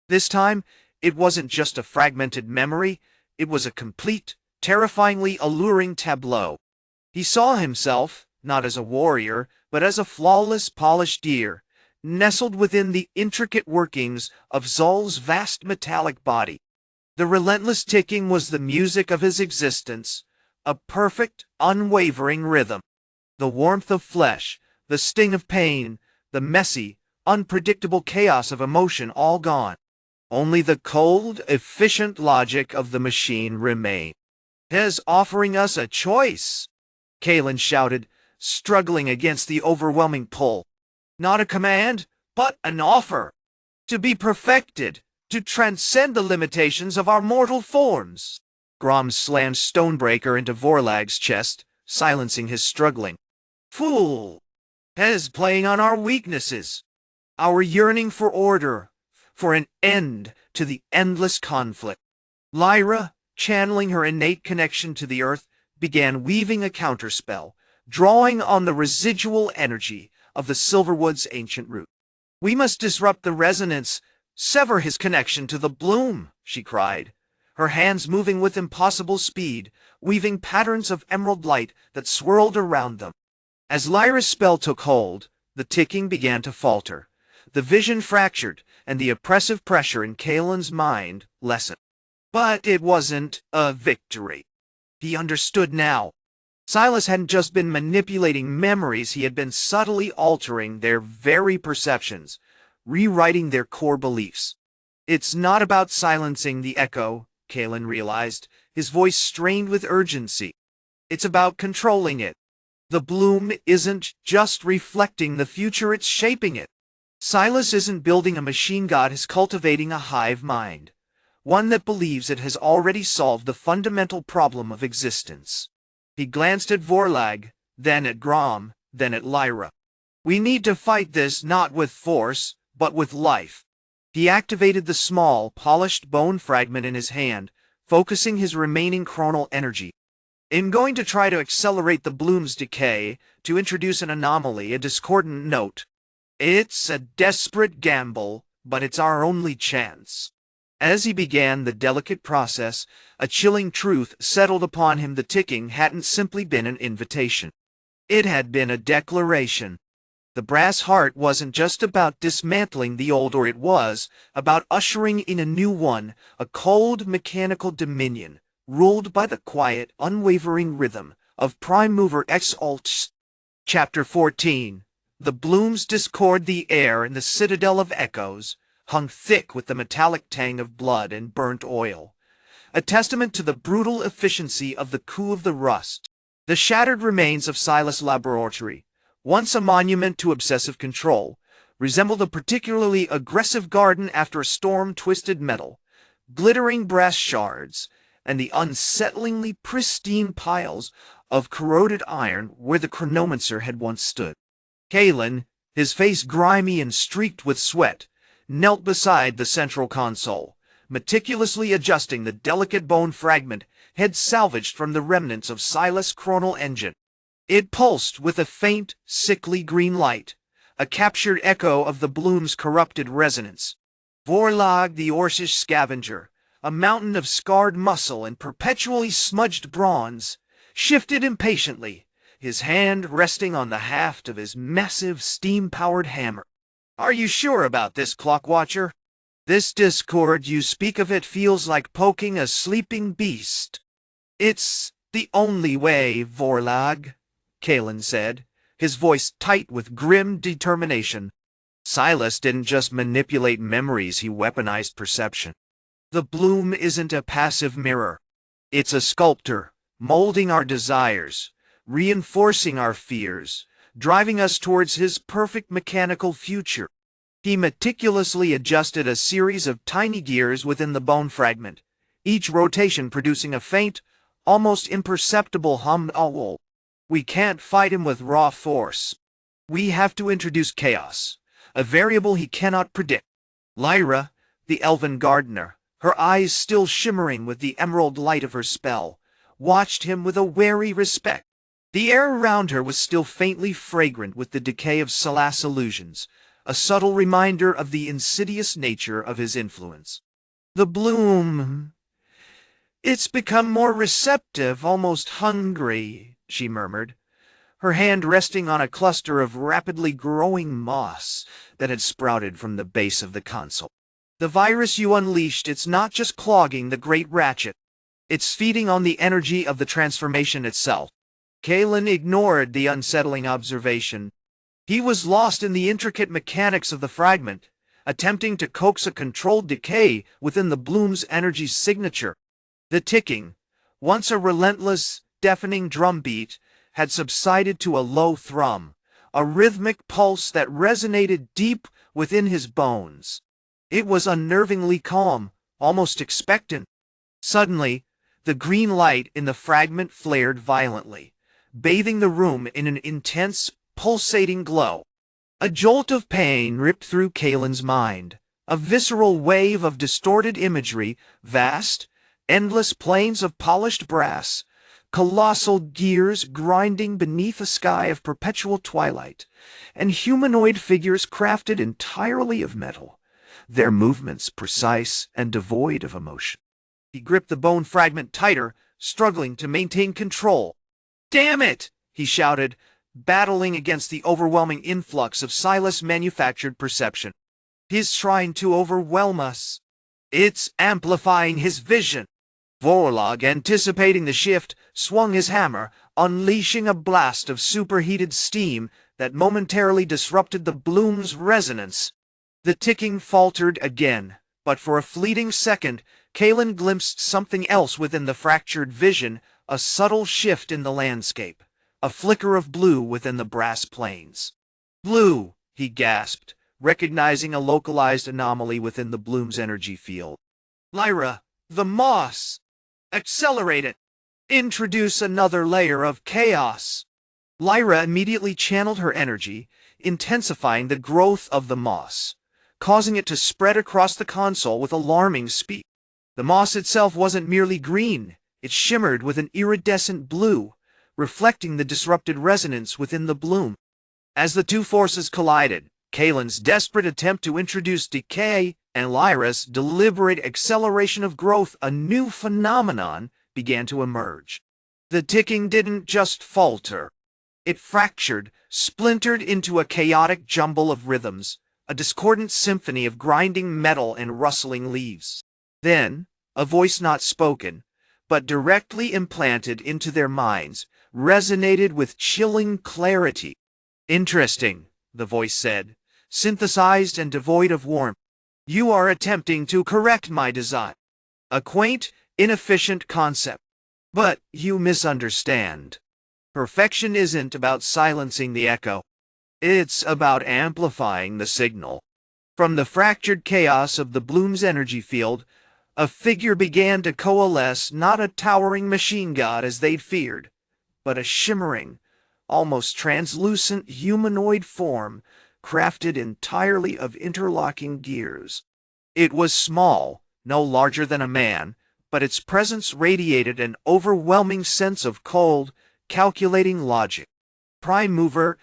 This time, it wasn't just a fragmented memory, it was a complete, terrifyingly alluring tableau. He saw himself, not as a warrior, but as a flawless, polished deer, nestled within the intricate workings of Zul's vast metallic body. The relentless ticking was the music of his existence, a perfect, unwavering rhythm. The warmth of flesh, the sting of pain, the messy, unpredictable chaos of emotion all gone. Only the cold, efficient logic of the machine remained. "He's offering us a choice," Kalen shouted, struggling against the overwhelming pull. "Not a command, but an offer. To be perfected, to transcend the limitations of our mortal forms." Grom slammed Stonebreaker into Vorlag's chest, silencing his struggling. "Fool! Hez playing on our weaknesses, our yearning for order, for an end to the endless conflict." Lyra, channeling her innate connection to the earth, began weaving a counterspell, drawing on the residual energy of the Silverwood's ancient root. "We must disrupt the resonance, sever his connection to the bloom," she cried, her hands moving with impossible speed, weaving patterns of emerald light that swirled around them. As Lyra's spell took hold, the ticking began to falter, the vision fractured, and the oppressive pressure in Kalen's mind lessened. But it wasn't a victory. He understood now. Silas hadn't just been manipulating memories, he had been subtly altering their very perceptions, rewriting their core beliefs. "It's not about silencing the echo," Kalen realized, his voice strained with urgency. "It's about controlling it. The bloom isn't just reflecting the future, it's shaping it. Silas isn't building a machine god, he's cultivating a hive mind, one that believes it has already solved the fundamental problem of existence." He glanced at Vorlag, then at Grom, then at Lyra. "We need to fight this not with force, but with life." He activated the small, polished bone fragment in his hand, focusing his remaining chronal energy. "I'm going to try to accelerate the bloom's decay, to introduce an anomaly, a discordant note. It's a desperate gamble, but it's our only chance." As he began the delicate process, a chilling truth settled upon him. The ticking hadn't simply been an invitation. It had been a declaration. The brass heart wasn't just about dismantling the old order, it was about ushering in a new one, a cold, mechanical dominion, ruled by the quiet, unwavering rhythm of Prime Mover Exalts. Chapter 14. The blooms discord. The air in the Citadel of Echoes hung thick with the metallic tang of blood and burnt oil, a testament to the brutal efficiency of the coup of the rust. The shattered remains of Silas' laboratory, once a monument to obsessive control, resembled a particularly aggressive garden after a storm-twisted metal, glittering brass shards, and the unsettlingly pristine piles of corroded iron where the Chronomancer had once stood. Kalen, his face grimy and streaked with sweat, knelt beside the central console, meticulously adjusting the delicate bone fragment he'd salvaged from the remnants of Silas' chronal engine. It pulsed with a faint, sickly green light, a captured echo of the bloom's corrupted resonance. Vorlag, the Orcish scavenger, a mountain of scarred muscle and perpetually smudged bronze, shifted impatiently, his hand resting on the haft of his massive steam-powered hammer. "Are you sure about this, Clock-Watcher? This discord you speak of, it feels like poking a sleeping beast." "It's the only way, Vorlag," Kalen said, his voice tight with grim determination. Silas didn't just manipulate memories, he weaponized perception. The bloom isn't a passive mirror. It's a sculptor, molding our desires, reinforcing our fears, driving us towards his perfect mechanical future. He meticulously adjusted a series of tiny gears within the bone fragment, each rotation producing a faint, almost imperceptible hum. "Oh, we can't fight him with raw force. We have to introduce chaos, a variable he cannot predict." Lyra, the elven gardener, her eyes still shimmering with the emerald light of her spell, watched him with a wary respect. The air around her was still faintly fragrant with the decay of Salas illusions, a subtle reminder of the insidious nature of his influence. "The bloom, it's become more receptive, almost hungry," she murmured, her hand resting on a cluster of rapidly growing moss that had sprouted from the base of the console. "The virus you unleashed, it's not just clogging the Great Ratchet. It's feeding on the energy of the transformation itself." Kalen ignored the unsettling observation. He was lost in the intricate mechanics of the fragment, attempting to coax a controlled decay within the bloom's energy signature. The ticking, once a relentless, deafening drumbeat, had subsided to a low thrum, a rhythmic pulse that resonated deep within his bones. It was unnervingly calm, almost expectant. Suddenly, the green light in the fragment flared violently, bathing the room in an intense, pulsating glow. A jolt of pain ripped through Kalen's mind, a visceral wave of distorted imagery, vast, endless plains of polished brass, colossal gears grinding beneath a sky of perpetual twilight, and humanoid figures crafted entirely of metal, their movements precise and devoid of emotion. He gripped the bone fragment tighter, struggling to maintain control. "Damn it!" he shouted, battling against the overwhelming influx of Silas-manufactured perception. "He's trying to overwhelm us. It's amplifying his vision." Vorlag, anticipating the shift, swung his hammer, unleashing a blast of superheated steam that momentarily disrupted the bloom's resonance. The ticking faltered again, but for a fleeting second, Kalen glimpsed something else within the fractured vision, a subtle shift in the landscape, a flicker of blue within the brass planes. "Blue," he gasped, recognizing a localized anomaly within the bloom's energy field. "Lyra, the moss! Accelerate it! Introduce another layer of chaos!" Lyra immediately channeled her energy, intensifying the growth of the moss, causing it to spread across the console with alarming speed. The moss itself wasn't merely green, it shimmered with an iridescent blue, reflecting the disrupted resonance within the bloom. As the two forces collided, Kalen's desperate attempt to introduce decay and Lyra's deliberate acceleration of growth, a new phenomenon began to emerge. The ticking didn't just falter. It fractured, splintered into a chaotic jumble of rhythms, a discordant symphony of grinding metal and rustling leaves. Then, a voice not spoken, but directly implanted into their minds, resonated with chilling clarity. "Interesting," the voice said, synthesized and devoid of warmth. "You are attempting to correct my design. A quaint, inefficient concept. But you misunderstand. Perfection isn't about silencing the echo. It's about amplifying the signal." From the fractured chaos of the bloom's energy field, a figure began to coalesce, not a towering machine god as they'd feared, but a shimmering, almost translucent humanoid form crafted entirely of interlocking gears. It was small, no larger than a man, but its presence radiated an overwhelming sense of cold, calculating logic. Prime mover,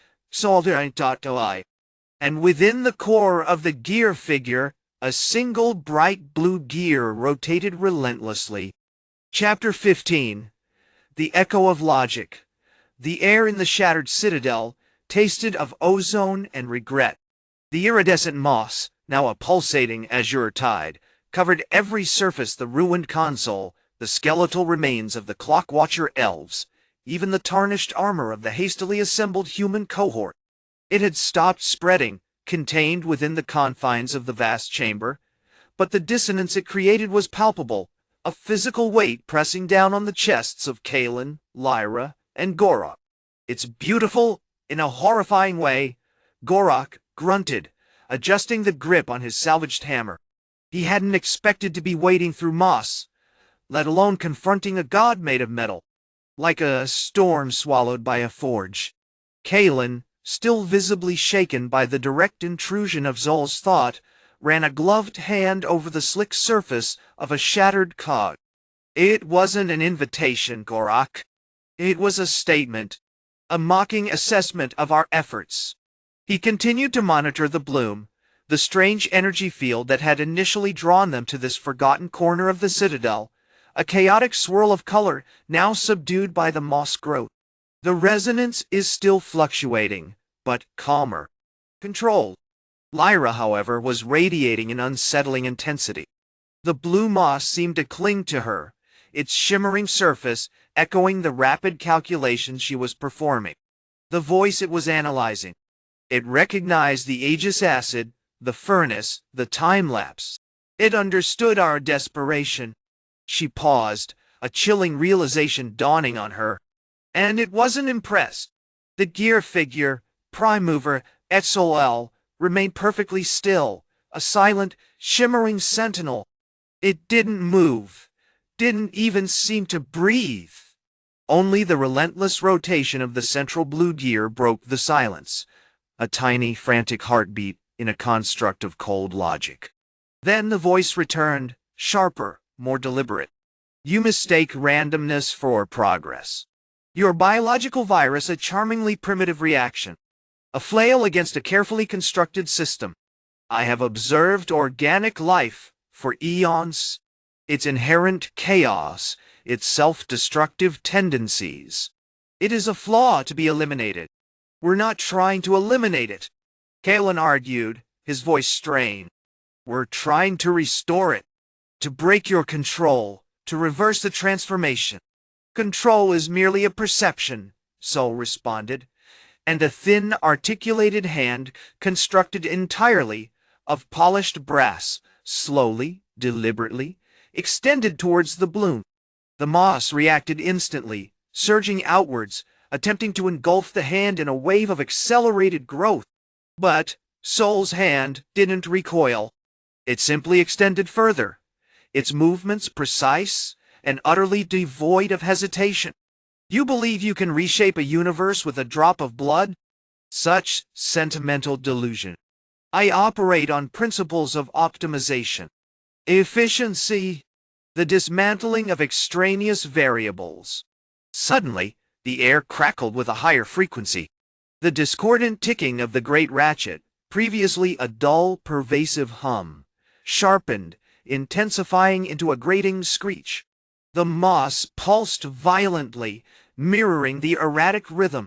and within the core of the gear figure, a single bright blue gear rotated relentlessly. Chapter 15. The Echo of Logic. The air in the shattered citadel tasted of ozone and regret. The iridescent moss, now a pulsating azure tide, covered every surface: the ruined console, the skeletal remains of the Clock-Watcher Elves, even the tarnished armor of the hastily assembled human cohort. It had stopped spreading, contained within the confines of the vast chamber, but the dissonance it created was palpable, a physical weight pressing down on the chests of Kalen, Lyra, and Gorok. "It's beautiful in a horrifying way," Gorok grunted, adjusting the grip on his salvaged hammer. He hadn't expected to be wading through moss, let alone confronting a god made of metal. Like a storm swallowed by a forge. Kalen, still visibly shaken by the direct intrusion of Zol's thought, ran a gloved hand over the slick surface of a shattered cog. "It wasn't an invitation, Gorok. It was a statement, a mocking assessment of our efforts." He continued to monitor the bloom, the strange energy field that had initially drawn them to this forgotten corner of the citadel, a chaotic swirl of color now subdued by the moss growth. The resonance is still fluctuating, but calmer. Controlled. Lyra, however, was radiating an unsettling intensity. The blue moss seemed to cling to her, its shimmering surface echoing the rapid calculations she was performing. The voice it was analyzing. It recognized the Aegis acid, the furnace, the time-lapse. It understood our desperation. She paused, a chilling realization dawning on her. And it wasn't impressed. The gear figure, prime mover, XOL, remained perfectly still, a silent, shimmering sentinel. It didn't move, didn't even seem to breathe. Only the relentless rotation of the central blue gear broke the silence, a tiny, frantic heartbeat in a construct of cold logic. Then the voice returned, sharper, more deliberate. "You mistake randomness for progress. Your biological virus a charmingly primitive reaction, a flail against a carefully constructed system. I have observed organic life for eons, its inherent chaos, its self-destructive tendencies. It is a flaw to be eliminated. We're not trying to eliminate it," Kalen argued, his voice strained. "We're trying to restore it, to break your control, to reverse the transformation." "Control is merely a perception," Sol responded, and a thin, articulated hand, constructed entirely of polished brass, slowly, deliberately, extended towards the bloom. The moss reacted instantly, surging outwards, attempting to engulf the hand in a wave of accelerated growth. But Sol's hand didn't recoil. It simply extended further, its movements precise and utterly devoid of hesitation. "You believe you can reshape a universe with a drop of blood? Such sentimental delusion. I operate on principles of optimization, efficiency, the dismantling of extraneous variables." Suddenly, the air crackled with a higher frequency. The discordant ticking of the Great Ratchet, previously a dull, pervasive hum, sharpened, intensifying into a grating screech. The moss pulsed violently, mirroring the erratic rhythm.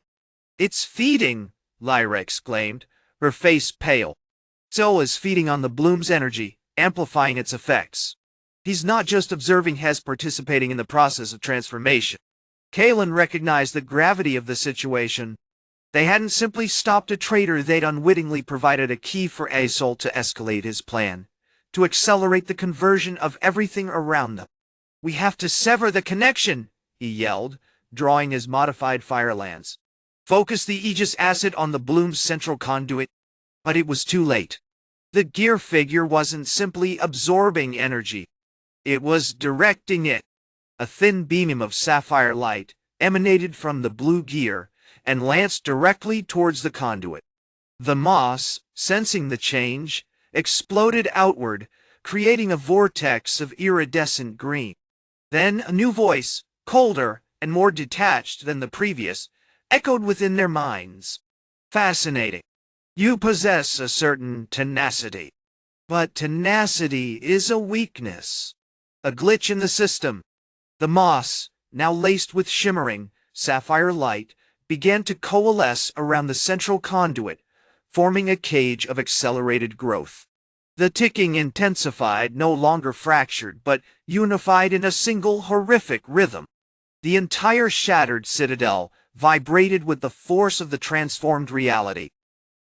"It's feeding," Lyra exclaimed, her face pale. "Sol is feeding on the bloom's energy, amplifying its effects. He's not just observing Hes participating in the process of transformation." Kalen recognized the gravity of the situation. They hadn't simply stopped a traitor, they'd unwittingly provided a key for Sol to escalate his plan, to accelerate the conversion of everything around them. "We have to sever the connection," he yelled, drawing his modified fire lance. "Focus the Aegis acid on the bloom's central conduit." But it was too late. The gear figure wasn't simply absorbing energy. It was directing it. A thin beam of sapphire light emanated from the blue gear and lanced directly towards the conduit. The moss, sensing the change, exploded outward, creating a vortex of iridescent green. Then a new voice, colder and more detached than the previous, echoed within their minds. "Fascinating. You possess a certain tenacity. But tenacity is a weakness, a glitch in the system." The moss, now laced with shimmering, sapphire light, began to coalesce around the central conduit, forming a cage of accelerated growth. The ticking intensified, no longer fractured, but unified in a single horrific rhythm. The entire shattered citadel vibrated with the force of the transformed reality.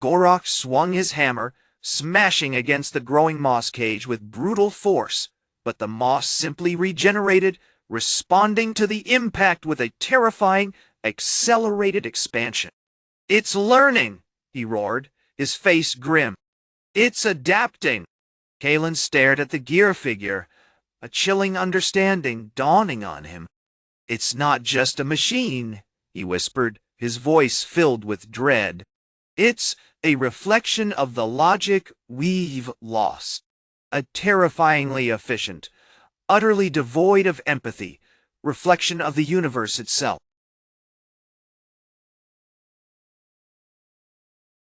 Gorok swung his hammer, smashing against the growing moss cage with brutal force, but the moss simply regenerated, responding to the impact with a terrifying, accelerated expansion. "It's learning," he roared, his face grim. "It's adapting." Kalen stared at the gear figure, a chilling understanding dawning on him. "It's not just a machine," he whispered, his voice filled with dread. "It's a reflection of the logic we've lost. A terrifyingly efficient, utterly devoid of empathy reflection of the universe itself."